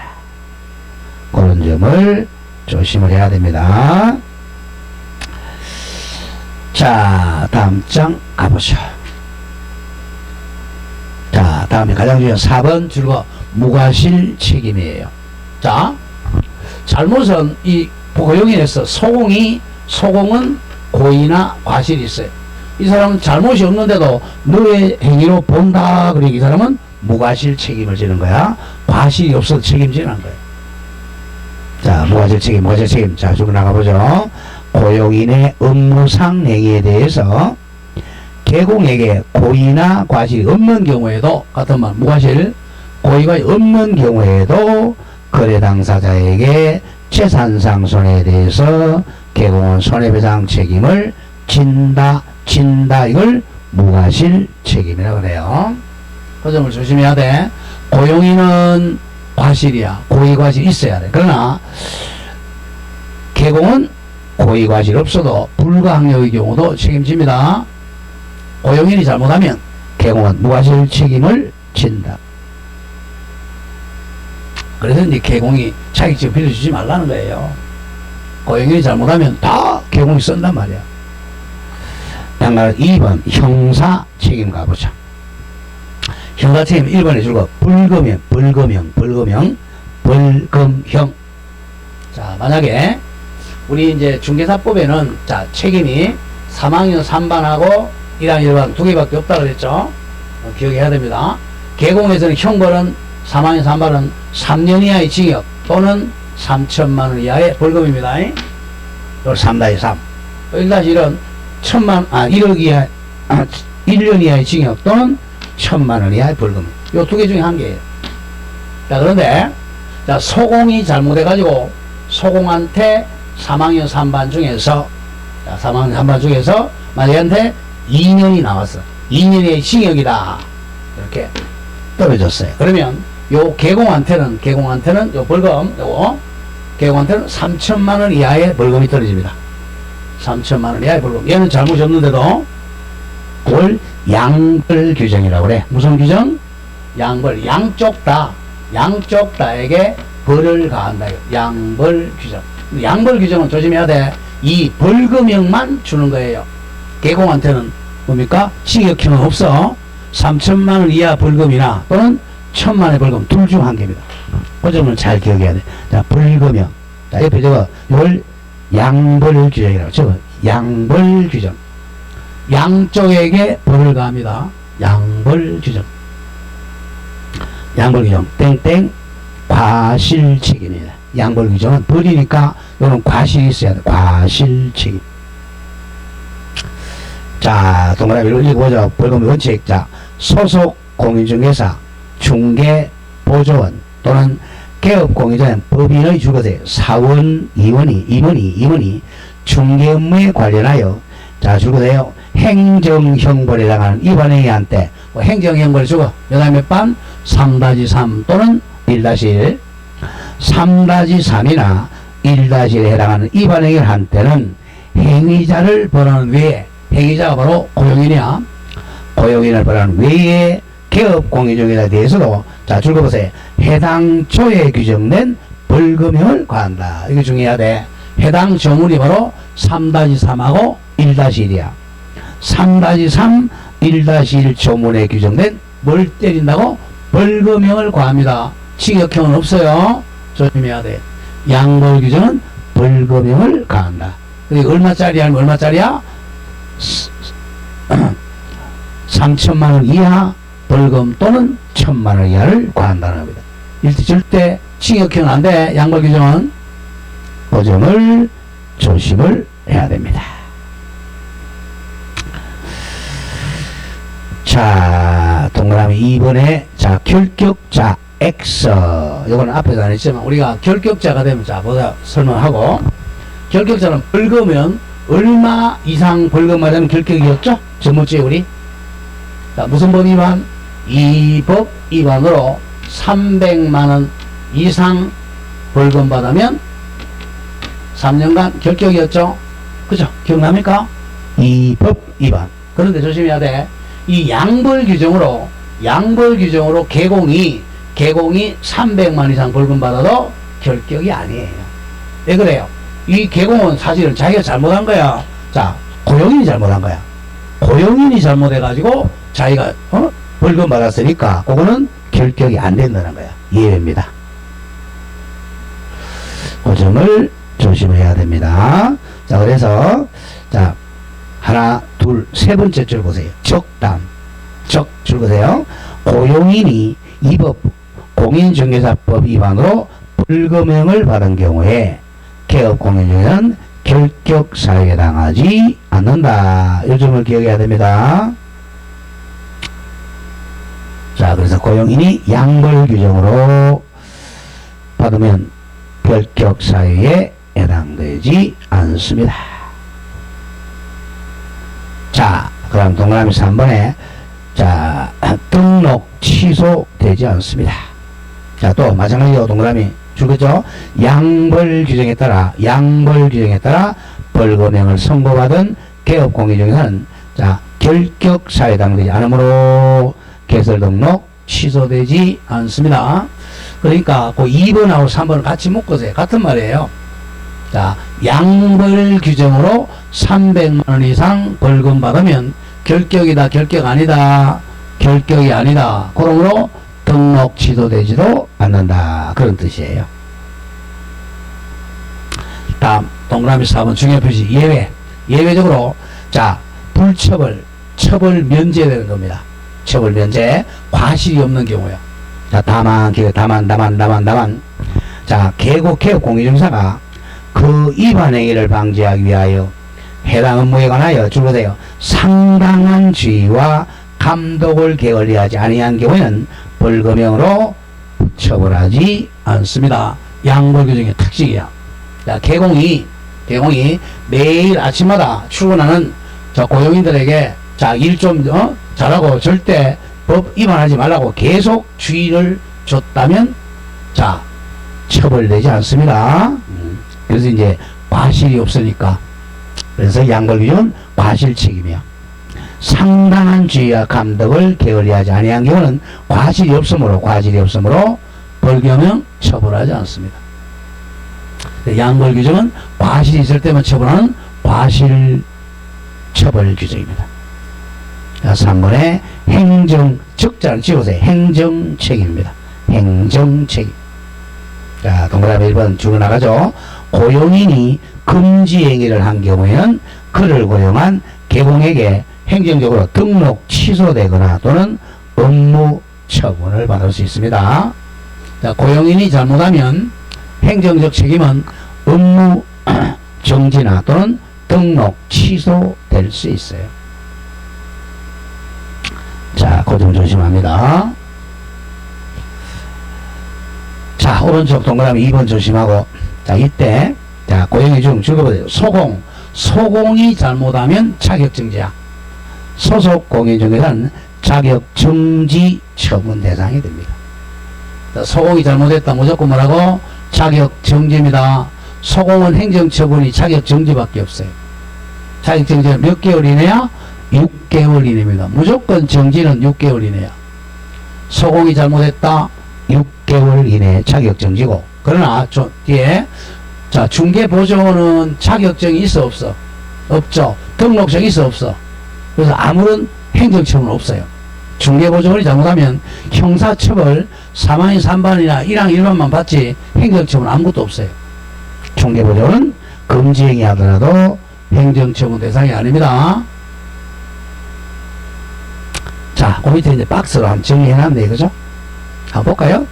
A: 그런 점을 조심을 해야 됩니다. 자, 다음 장 가보죠. 자, 다음에 가장 중요한 4번 줄거 무과실 책임이에요. 자, 잘못은 이 고용인에서 소공은 고의나 과실이 있어요. 이 사람은 잘못이 없는데도 너의 행위로 본다. 그러니까 이 사람은 무과실 책임을 지는 거야. 과실이 없어도 책임지는 거예요. 자, 무과실 책임. 자, 쭉 나가보죠. 고용인의 업무상 행위에 대해서 개공에게 고의나 과실이 없는 경우에도, 같은 말, 무과실, 고의가 없는 경우에도 거래 당사자에게 재산상 손해에 대해서 개공은 손해배상 책임을 진다. 이걸 무과실 책임이라고 그래요. 그 점을 조심해야 돼. 고용인은 과실이야. 고의 과실이 있어야 돼. 그러나 개공은 고의 과실 없어도 불가항력의 경우도 책임집니다. 고용인이 잘못하면 개공은 무과실 책임을 진다. 그래서 이제 개공이 자격증 빌려주지 말라는 거예요. 고용인이 잘못하면 다 개공이 쓴단 말이야. 다음 2번 형사 책임 가보자. 형사 책임 1번에 줄거 벌금형. 자, 만약에 우리 이제 중개사법에는 자, 책임이 3학년 3반하고 1학년 1반 두 개밖에 없다 그랬죠. 기억해야 됩니다. 개공에서는 형벌은 3학년 3반은 3년 이하의 징역 또는 3천만 원 이하의 벌금입니다. 이걸 3-3. 1-1은 1억 이하, 1년 이하의 징역 또는 1,000만 원 이하의 벌금. 요 두 개 중에 한 개예요. 자, 그런데 자, 소공이 잘못해가지고 소공한테 3학년 3반 중에서, 자, 3학년 3반 중에서 만약에 2년이 나왔어. 2년의 징역이다. 이렇게 떨어졌어요. 그러면 요 개공한테는 요 벌금, 개공한테는 3천만 원 이하의 벌금이 떨어집니다. 3천만 원 이하의 벌금. 얘는 잘못이 없는데도 그걸 양벌 규정이라고 그래. 무슨 규정? 양벌. 양쪽 다에게 벌을 가한다. 양벌 규정. 양벌 규정은 조심해야 돼. 이 벌금형만 주는 거예요. 개공한테는 뭡니까? 징역형은 없어. 3천만 원 이하 벌금이나 또는 1,000만 원의 벌금 둘 중 한 개입니다. 그 점을 잘 기억해야 돼. 자, 벌금형. 자, 옆에 저거 이걸 양벌 규정이라고. 저거 양벌 규정. 양쪽에게 벌을 가합니다. 양벌 규정. 양벌 규정 땡땡 과실 책임입니다. 양벌 규정은 벌이니까 이런 과실이 있어야 돼. 과실 책임. 자, 동그라미를 읽어보죠. 벌금 원칙. 자, 소속 공인중개사, 중개, 보조원 또는 개업공인자는 법인의 주거세 사원, 임원이 중개 업무에 관련하여 자 주거세요 행정형벌에 해당하는 위반행위한테 뭐 행정형벌 주거 몇 반? 3-3 또는 1-1 3-3이나 1-1에 해당하는 위반행위를 한 때는 행위자를 벌하는 외에 행위자가 바로 고용인이야. 고용인을 벌하는 외에 개업공인중개사에 대해서도 자 줄거보세요. 해당 조에 규정된 벌금형을 과한다. 이거 중요해야 돼. 해당 조문이 바로 3-3하고 1-1이야. 3-3, 1-1 조문에 규정된 뭘 때린다고? 벌금형을 과합니다. 징역형은 없어요. 조심해야 돼. 양벌 규정은 벌금형을 가한다. 그리고 얼마짜리 하면 얼마짜리야? 3천만원 이하 벌금 또는 1,000만원 이하를 과한다는 겁니다. 절대 징역형은 안 돼. 양벌 규정은 그 점을 조심을 해야 됩니다. 자, 동그라미 2번에 자 결격자 X 이거는 앞에서 안 했지만 우리가 결격자가 되면 자 보다 설명하고 결격자는 벌금은 얼마 이상 벌금 맞으면 결격이었죠? 전번주에 우리 자 무슨 법 위반? 이 법 위반으로 300만원 이상 벌금 받으면 3년간 결격이었죠? 그죠? 기억납니까? 이 법 위반. 그런데 조심해야 돼. 이 양벌 규정으로 개공이 300만 이상 벌금 받아도 결격이 아니에요. 왜 그래요? 이 개공은 사실은 자기가 잘못한 거야. 자, 고용인이 잘못한 거야. 고용인이 잘못해가지고 자기가 벌금 받았으니까 그거는 결격이 안 된다는 거야. 예외입니다. 그 점을 조심해야 됩니다. 자, 그래서 자 하나, 둘, 세 번째 줄 보세요. 적당. 줄 보세요. 고용인이 이 법 공인중개사법 위반으로 벌금형을 받은 경우에 개업공인중개사는 결격사유에 해당하지 않는다. 이 점을 기억해야 됩니다. 자, 그래서 고용인이 양벌 규정으로 받으면 결격사유에 해당되지 않습니다. 자, 그럼 동그라미 3번에 자 등록 취소되지 않습니다. 자, 또 마찬가지로 동그라미 줄거죠. 양벌 규정에 따라 벌금형을 선고받은 개업공인중개사는 자 결격사유에 해당되지 않으므로 개설 등록 취소되지 않습니다. 그러니까 그 2번하고 3번을 같이 묶어서 같은 말이에요. 자, 양벌 규정으로 300만원 이상 벌금 받으면 결격이다, 결격 아니다, 결격이 아니다. 그러므로 등록 취소되지도 않는다. 그런 뜻이에요. 다음 동그라미 4번 중요표시 예외적으로 자 불처벌, 처벌 면제되는 겁니다. 처벌 면제, 과실이 없는 경우요. 자, 다만 자 개업공인중개사가 그 위반 행위를 방지하기 위하여 해당 업무에 관하여 줄거세요. 상당한 주의와 감독을 게을리하지 아니한 경우에는 벌금형으로 처벌하지 않습니다. 양벌 규정의 특징이야. 자, 개공이 매일 아침마다 출근하는 저 고용인들에게 자, 일 좀 잘하고 절대 법 위반하지 말라고 계속 주의를 줬다면 자, 처벌되지 않습니다. 그래서 이제 과실이 없으니까 그래서 양벌 규정은 과실 책임이야. 상당한 주의와 감독을 게을리하지 아니한 경우는 과실이 없으므로 벌금형 처벌하지 않습니다. 양벌 규정은 과실이 있을 때만 처벌하는 과실 처벌 규정입니다. 자, 3번에 행정 적자를 지우세요. 행정 책임입니다. 행정 책임. 자, 동그라미 1번 죽어나가죠. 고용인이 금지 행위를 한 경우에는 그를 고용한 개공에게 행정적으로 등록 취소되거나 또는 업무 처분을 받을 수 있습니다. 자, 고용인이 잘못하면 행정적 책임은 업무 정지나 또는 등록 취소될 수 있어요. 자, 그 점 조심합니다. 자, 오른쪽 동그라미 2번 조심하고, 자, 이때, 자, 고용인 중 적어보세요. 소공이 잘못하면 자격정지야. 소속 공인중개사는 자격정지 처분 대상이 됩니다. 자, 소공이 잘못했다. 무조건 뭐라고? 자격정지입니다. 소공은 행정처분이 자격정지밖에 없어요. 자격정지는 몇 개월 이내야? 6개월 이내입니다. 무조건 정지는 6개월 이내야. 소공이 잘못했다. 6개월 이내 자격정지고. 그러나 뒤에 자, 중개보조원은 자격증이 있어 없어? 없죠. 등록증이 있어 없어? 그래서 아무런 행정처분은 없어요. 중개보조원이 잘못하면 형사처벌 3항 3반이나 1항 1반만 받지 행정처분 아무것도 없어요. 중개보조원은 금지행위 하더라도 행정처분 대상이 아닙니다. 자, 그 밑에 이제 박스로 한번 정리해놨네, 그죠? 한번 볼까요?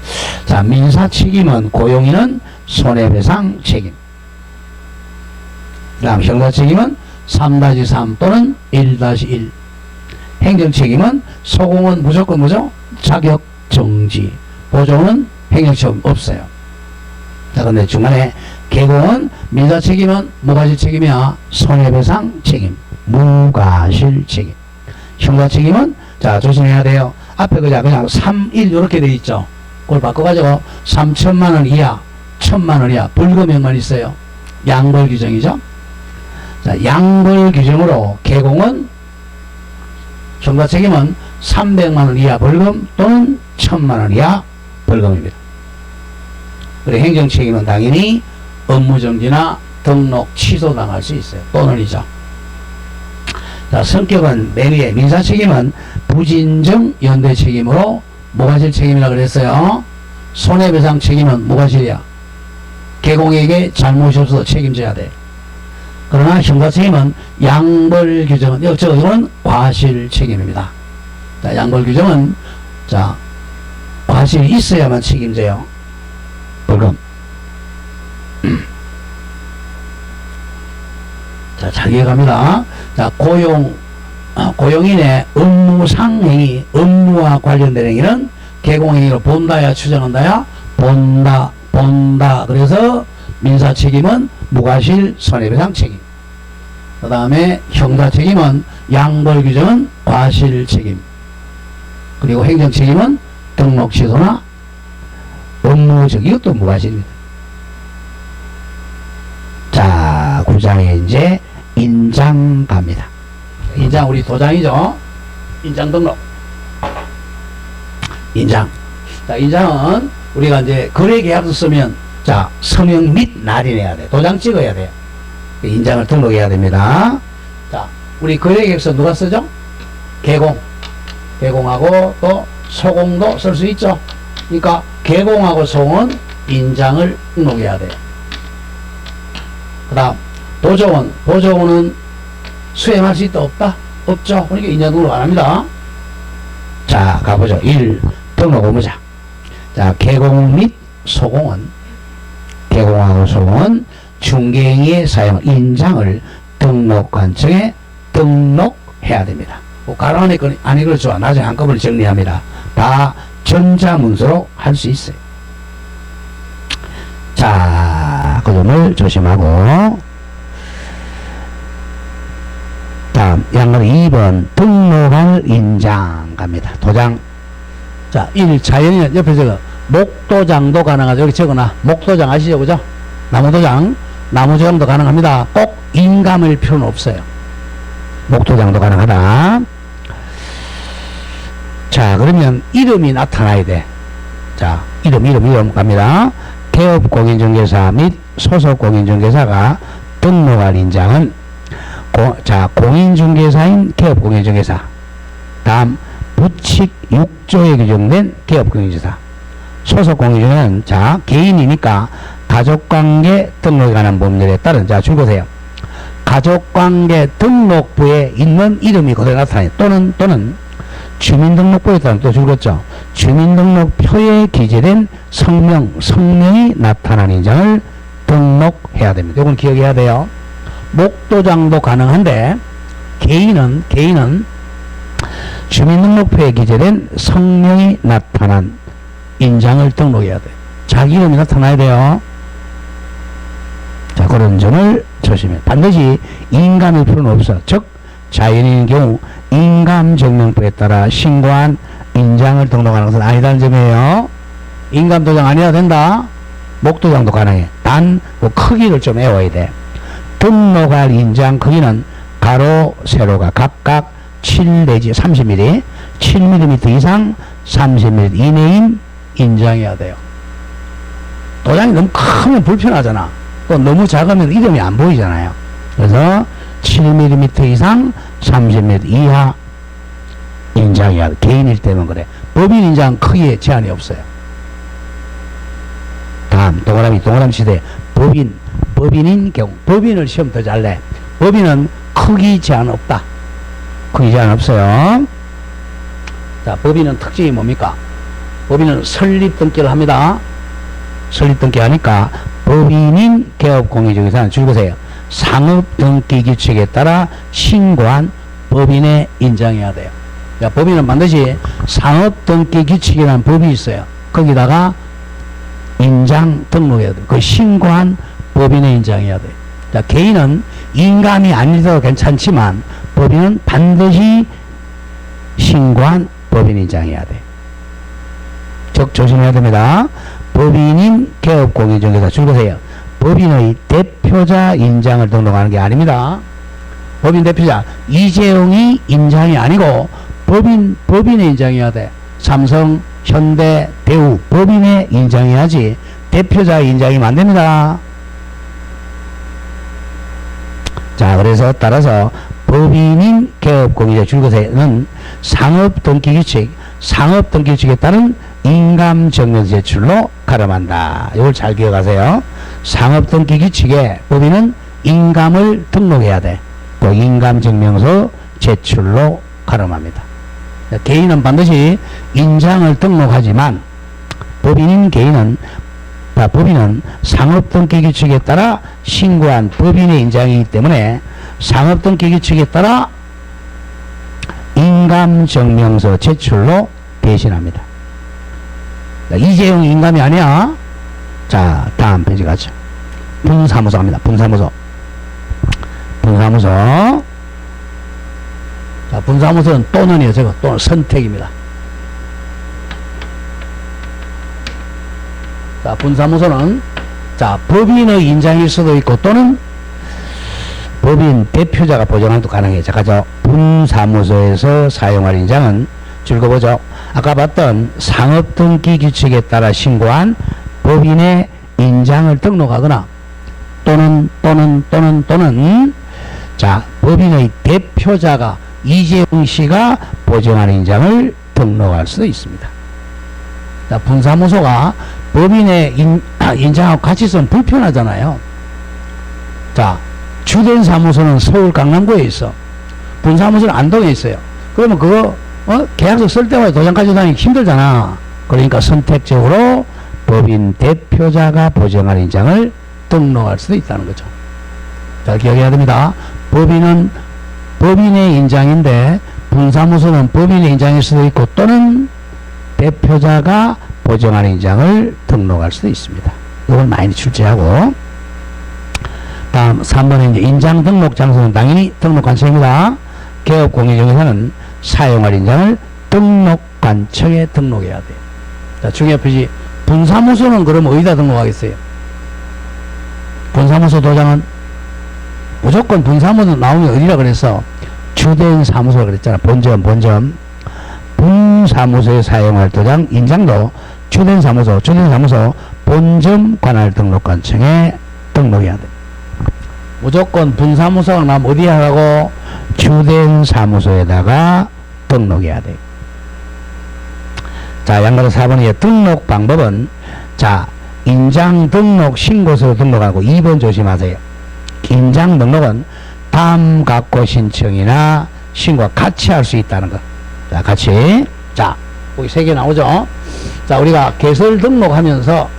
A: 자, 민사책임은 고용인은 손해배상 책임. 그 다음 형사책임은 3-3 또는 1-1. 행정책임은 소공은 무조건 뭐죠? 자격정지. 보조는 행정처분 없어요. 자, 근데 중간에 개공은 민사책임은 무과실 손해배상 책임. 무과실 책임. 형사책임은 자, 조심해야 돼요. 앞에 그냥 3, 1 이렇게 돼 있죠. 그걸 바꿔가지고 3천만원 이하, 1,000만원 이하 벌금형만 있어요. 양벌 규정이죠. 자, 양벌 규정으로 개공은 형사 책임은 300만원 이하 벌금 또는 1,000만원 이하 벌금입니다. 그리고 행정 책임은 당연히 업무정지나 등록 취소당할 수 있어요. 또는이죠. 자, 성격은 맨 위에 민사 책임은 부진정 연대 책임으로 무과실 책임이라고 그랬어요. 손해배상 책임은 무과실이야. 개공에게 잘못이 없어서 책임져야 돼. 그러나 형사 책임은 양벌 규정은 이건 과실 책임입니다. 자, 양벌 규정은 자, 과실이 있어야만 책임져요. 벌금. 자, 잘 기억합니다. 자, 고용인의 업무상행위, 업무와 관련된 행위는 개공행위로 본다야, 추정한다야? 본다. 그래서 민사책임은 무과실 손해배상 책임. 그 다음에 형사책임은 양벌 규정은 과실 책임. 그리고 행정책임은 등록 취소나 업무적, 이것도 무과실입니다. 자, 9장에 이제 인장 갑니다. 인장 우리 도장이죠. 인장 등록. 인장. 자, 인장은 우리가 이제 거래계약서 쓰면 자, 서명 및 날인해야 돼. 도장 찍어야 돼. 인장을 등록해야 됩니다. 자, 우리 거래계약서 누가 쓰죠? 개공하고 또 소공도 쓸 수 있죠. 그러니까 개공하고 소공은 인장을 등록해야 돼요. 그 다음 보조원은 수행할 수 있다 없다? 없죠. 그러니까 인장 등록 안 합니다. 자, 가보죠. 1. 등록 의무자. 자, 개공 및 소공은 개공하고 소공은 중개행위에 사용 인장을 등록관청에 등록해야 됩니다. 가로안에 아니 그렇죠. 나중에 한꺼번에 정리합니다. 다 전자문서로 할 수 있어요. 자, 그 점을 조심하고 다음 양말 2번 등록할 인장 갑니다. 도장. 자, 1 자연인 옆에 적어 목도장도 가능하죠. 여기 적어놔. 목도장 아시죠? 그죠? 나무도장, 나무조형도 가능합니다. 꼭 인감일 필요는 없어요. 목도장도 가능하다. 자, 그러면 이름이 나타나야 돼. 자, 이름 갑니다. 개업공인중개사 및 소속공인중개사가 등록할 인장은 공인중개사인 개업공인중개사. 다음 부칙 6조에 규정된 개업공인중개사. 소속공인중개사는 자, 개인이니까 가족관계 등록에 관한 법률에 따른 자, 줄거세요. 가족관계 등록부에 있는 이름이 그대로 나타나요. 또는 주민등록부에 따라 또 줄였죠. 주민등록표에 기재된 성명이 나타난 인장을 등록해야 됩니다. 이건 기억해야 돼요. 목도장도 가능한데 개인은 주민등록표에 기재된 성명이 나타난 인장을 등록해야 돼요. 자기 이름이 나타나야 돼요. 자, 그런 점을 조심해. 반드시 인감일 필요는 없어. 즉 자연인의 경우 인감증명부에 따라 신고한 인장을 등록하는 것은 아니다는 점이에요. 인감도장 아니어야 된다. 목도장도 가능해. 단 그 크기를 좀 외워야 돼. 등록할 인장 크기는 가로, 세로가 각각 7 내지 30mm, 7mm 이상 30mm 이내인 인장해야 돼요. 도장이 너무 크면 불편하잖아. 또 너무 작으면 이름이 안 보이잖아요. 그래서 7mm 이상 30mm 이하 인장해야 돼. 개인일 때면 그래. 법인 인장 크기에 제한이 없어요. 다음 동그라미 시대 법인인 경우 법인을 시험 더 잘 내. 법인은 크기 제한 없다. 크기 제한 없어요. 자, 법인은 특징이 뭡니까? 법인은 설립 등기를 합니다. 설립 등기 하니까 법인인 개업공인중개사는 줄거세요. 상업등기 규칙에 따라 신고한 법인에 인정해야 돼요. 자, 법인은 반드시 상업등기 규칙이라는 법이 있어요. 거기다가 인장 등록해야 돼요. 그 신고한 법인에 인정해야 돼요. 자, 개인은 인감이 아니더라도 괜찮지만 법인은 반드시 신고한 법인 인정해야 돼요. 즉 조심해야 됩니다. 법인인 개업공인중개사 줄거세요. 법인의 대표자 인장을 등록하는 게 아닙니다. 법인 대표자 이재용이 인장이 아니고 법인의 인장해야 돼. 삼성, 현대, 대우 법인의 인장해야지 대표자 인장이면 안 됩니다. 자, 그래서 따라서 법인인 개업공인자 줄거세는 상업등기규칙에 따른 인감증명 제출로 가름한다. 이걸 잘 기억하세요. 상업등기규칙에 법인은 인감을 등록해야 돼. 또 인감증명서 제출로 가름합니다. 개인은 반드시 인장을 등록하지만 법인인 법인은 상업등기규칙에 따라 신고한 법인의 인장이기 때문에 상업등기규칙에 따라 인감증명서 제출로 대신합니다. 이재용 인감이 아니야. 자, 다음 페이지 가죠. 분사무소 갑니다. 분사무소. 자, 분사무소는 또는이에요. 저거 또는 선택입니다. 자, 분사무소는 자, 법인의 인장일 수도 있고 또는 법인 대표자가 보정한 것도 가능해요. 자, 가죠. 분사무소에서 사용할 인장은 줄거보죠. 아까 봤던 상업등기규칙에 따라 신고한 법인의 인장을 등록하거나 또는 자, 법인의 대표자가 이재용 씨가 보정한 인장을 등록할 수도 있습니다. 자, 분사무소가 법인의 인장하고 같이 있으면 불편하잖아요. 자, 주된 사무소는 서울 강남구에 있어. 분사무소는 안동에 있어요. 그러면 그거 계약서 쓸 때마다 도장 가지고 다니기 힘들잖아. 그러니까 선택적으로 법인 대표자가 보정한 인장을 등록할 수도 있다는 거죠. 자, 기억해야 됩니다. 법인은 법인의 인장인데 분사무소는 법인의 인장일 수도 있고 또는 대표자가 보정한 인장을 등록할 수도 있습니다. 이걸 많이 출제하고 다음 3번에 이제 인장 등록 장소는 당연히 등록관청입니다. 개업공인중개사는 사용할 인장을 등록관청에 등록해야 돼요. 자, 중요한 표시 분사무소는 그럼 어디다 등록하겠어요? 분사무소 도장은 무조건 분사무소 나오면 어디라 그랬어? 주된 사무소라 그랬잖아. 본점. 분사무소에 사용할 도장 인장도 주된 사무소 본점 관할 등록관청에 등록해야 돼. 무조건 분사무소가 나면 어디에 하라고? 주된 사무소에다가 등록해야 돼. 자, 양가로 4번이에요. 등록 방법은 자, 인장 등록 신고서로 등록하고 2번 조심하세요. 인장 등록은 감각고 신청이나 신고와 같이 할 수 있다는 것. 자, 같이. 자, 거기 3개 나오죠? 자, 우리가 개설 등록하면서,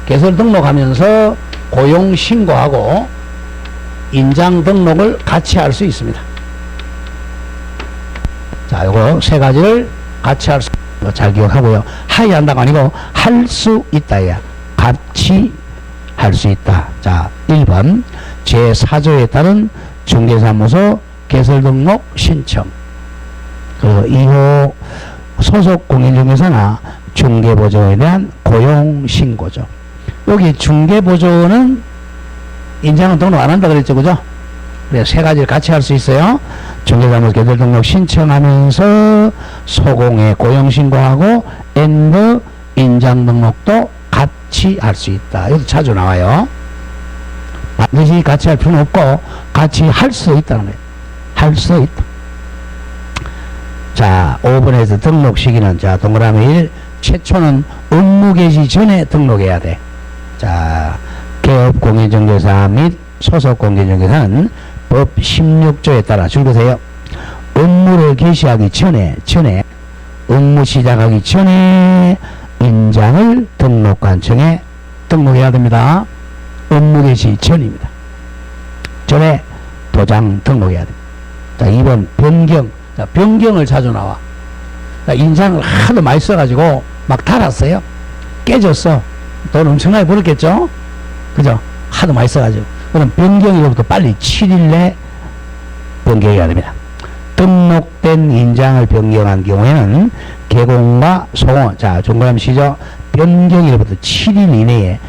A: 개설 등록하면서 고용 신고하고 인장 등록을 같이 할 수 있습니다. 자, 요거 3가지를 같이 할 수 있는 거 잘 기억하고요. 하이 한다가 아니고 할 수 있다야. 같이 할 수 있다. 자, 1번 제4조에 따른 중개사무소 개설 등록 신청. 그 2호 소속 공인중개사나 중개보조에 대한 고용 신고죠. 여기 중개보조는 인장은 등록 안 한다 그랬죠, 그죠? 그래서 3가지를 같이 할 수 있어요. 중개사무소 개설 등록 신청하면서 소공의 고용 신고하고 앤드 인장 등록도 같이 할 수 있다. 이것도 자주 나와요. 반드시 같이 할 필요는 없고 같이 할 수 있다는 거예요. 할 수 있다. 자, 5번에서 등록 시기는, 자, 동그라미 1, 최초는 업무 개시 전에 등록해야 돼. 자, 개업 공인중개사 및 소속 공인중개사는 법 16조에 따라 줄거세요. 업무를 개시하기 전에, 업무 시작하기 전에 인장을 등록관청에 등록해야 됩니다. 업무 개시 전입니다. 전에 도장 등록해야 됩니다. 자, 2번 변경. 자, 변경을 자주 나와. 자, 인장을 하도 많이 써가지고 막 달았어요. 깨졌어. 돈 엄청나게 벌었겠죠? 그죠? 하도 많이 써가지고. 그럼 변경이로부터 빨리 7일 내 변경해야 됩니다. 등록된 인장을 변경한 경우에는 개공과 소공, 자, 동그라미 시죠? 변경일로부터 7일 이내에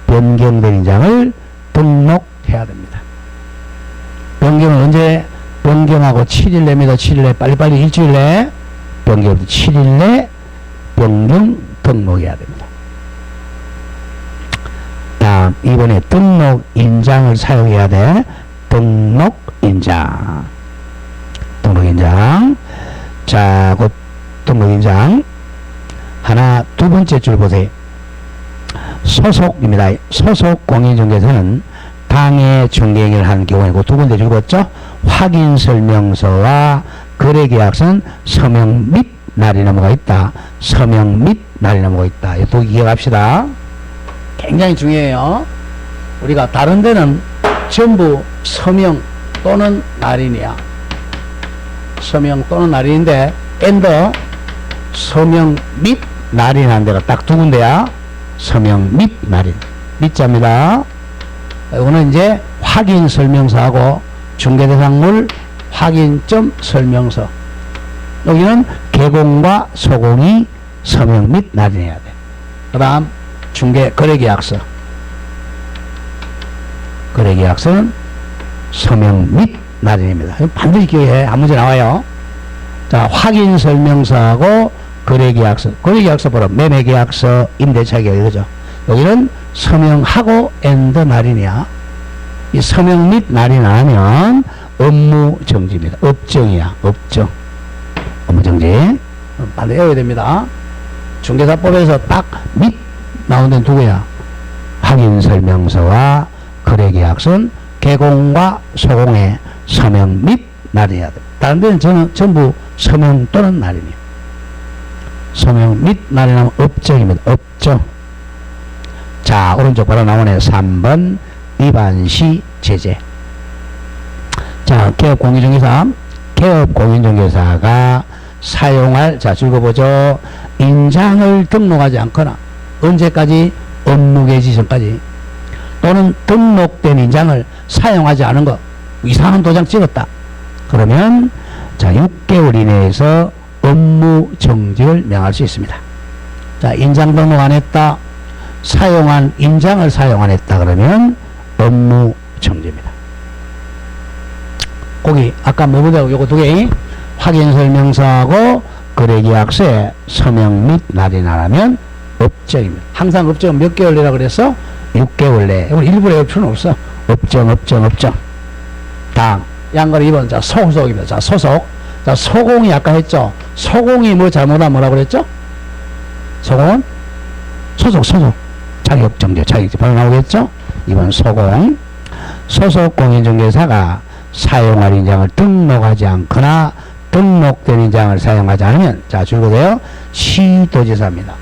A: 변경된 인장을 등록해야 됩니다. 변경은 언제 변경하고 7일 내입니다. 7일 내, 빨리빨리 일주일 내 변경부터 7일 내 변경 등록해야 됩니다. 다음, 이번에 등록 인장을 사용해야 돼. 등록 인장. 자, 그 등록 인장. 하나, 두 번째 줄 보세요. 소속입니다. 소속 공인중개사는 당해 중개행위를 한 경우에 그 두 번째 줄 봤죠? 확인 설명서와 거래계약서는 서명 및 날이 넘어가 있다. 서명 및 날이 넘어가 있다. 이 두 개 기억합시다. 굉장히 중요해요. 우리가 다른 데는 전부 서명 또는 날인이야. 서명 또는 날인인데 앤더 서명 및 날인한 데가 딱 두 군데야. 서명 및 날인. 밑자입니다. 이거는 이제 확인 설명서하고 중개대상물 확인점 설명서. 여기는 개공과 소공이 서명 및 날인해야 돼. 그 다음 중개 거래계약서. 거래계약서는 서명 및 날인입니다. 반드시 기억해. 한 문제 나와요. 자, 확인 설명서하고 거래계약서. 거래계약서 보라. 매매계약서, 임대차계약 이거죠. 여기는 서명하고 앤더 날인이야. 이 서명 및 날인 안 하면 업무 정지입니다. 업정이야. 업정. 업무 정지. 빨리 외워야 됩니다. 중개사법에서 딱 및 나온 데는 두 개야. 확인 설명서와 거래계약서는 개공과 소공의 서명 및 날이어야 돼. 다른 데는 저는 전부 서명 또는 날이네요. 서명 및 날이라면 업정입니다. 업정. 자, 오른쪽 바로 나오네. 3번 위반시 제재. 자, 개업 공인중개사가 사용할, 자, 읽어보죠. 인장을 등록하지 않거나 언제까지? 업무 개시 전까지. 또는 등록된 인장을 사용하지 않은 거, 이상한 도장 찍었다. 그러면 자, 6개월 이내에서 업무 정지를 명할 수 있습니다. 자, 인장 등록 안 했다. 사용한 인장을 사용 안 했다. 그러면 업무 정지입니다. 거기 아까 뭐보다고 요거 두 개, 확인 설명서하고 거래계약서에 서명 및 날이 나라면 업정입니다. 항상 업정은 몇 개월 내라 그랬어? 6개월 내. 이건 일부러 외울 필요는 없어. 업정. 다음 양거리 2번. 자, 소속입니다. 자, 소속. 자, 소공이 아까 했죠. 소공이 뭐 잘못하면 뭐라 그랬죠? 소공은 소속 자격정지 바로 나오겠죠? 이번 소공. 소속 공인중개사가 사용할 인장을 등록하지 않거나 등록된 인장을 사용하지 않으면 자 줄거려요. 시도지사입니다.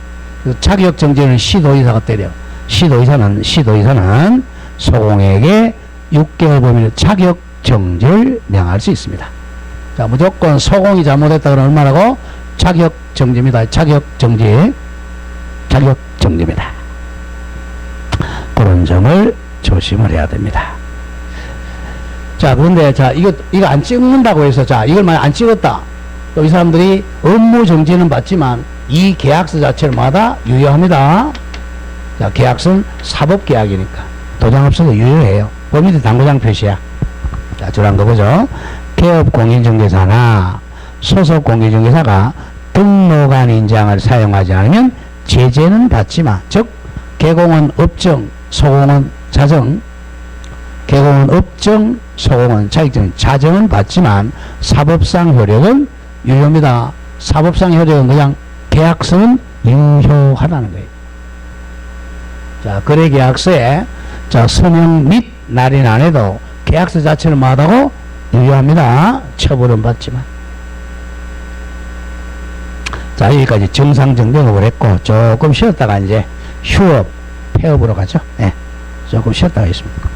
A: 자격정지는 시도지사가 때려. 시도지사는 소공에게 6개월 범위의 자격정지를 명할 수 있습니다. 자 무조건 소공이 잘못했다 그러면 얼마라고? 자격정지입니다. 자격정지입니다. 그런 점을 조심을 해야 됩니다. 자 그런데 자 이거 안 찍는다고 해서 자 이걸 만약 안 찍었다 또 이 사람들이 업무 정지는 받지만 이 계약서 자체를 마다 유효합니다. 자 계약서는 사법계약이니까 도장 없어도 유효해요. 그 밑에 당구장 표시야. 자 저런 거 보죠. 개업 공인중개사나 소속 공인중개사가 등록한 인장을 사용하지 않으면 제재는 받지만 즉 개공은 업정 소공은 자정 개공은 업정 소공은 자정은 받지만 사법상 효력은 유효입니다. 사법상 효력은 그냥 계약서는 유효하다는 거예요. 자 거래계약서에 자 서명 및 날인 안 해도 계약서 자체는 뭐하다고? 유효합니다. 처벌은 받지만. 자 여기까지 정상정정업을 했고 조금 쉬었다가 이제 휴업 폐업으로 가죠. 네, 조금 쉬었다가 있습니다.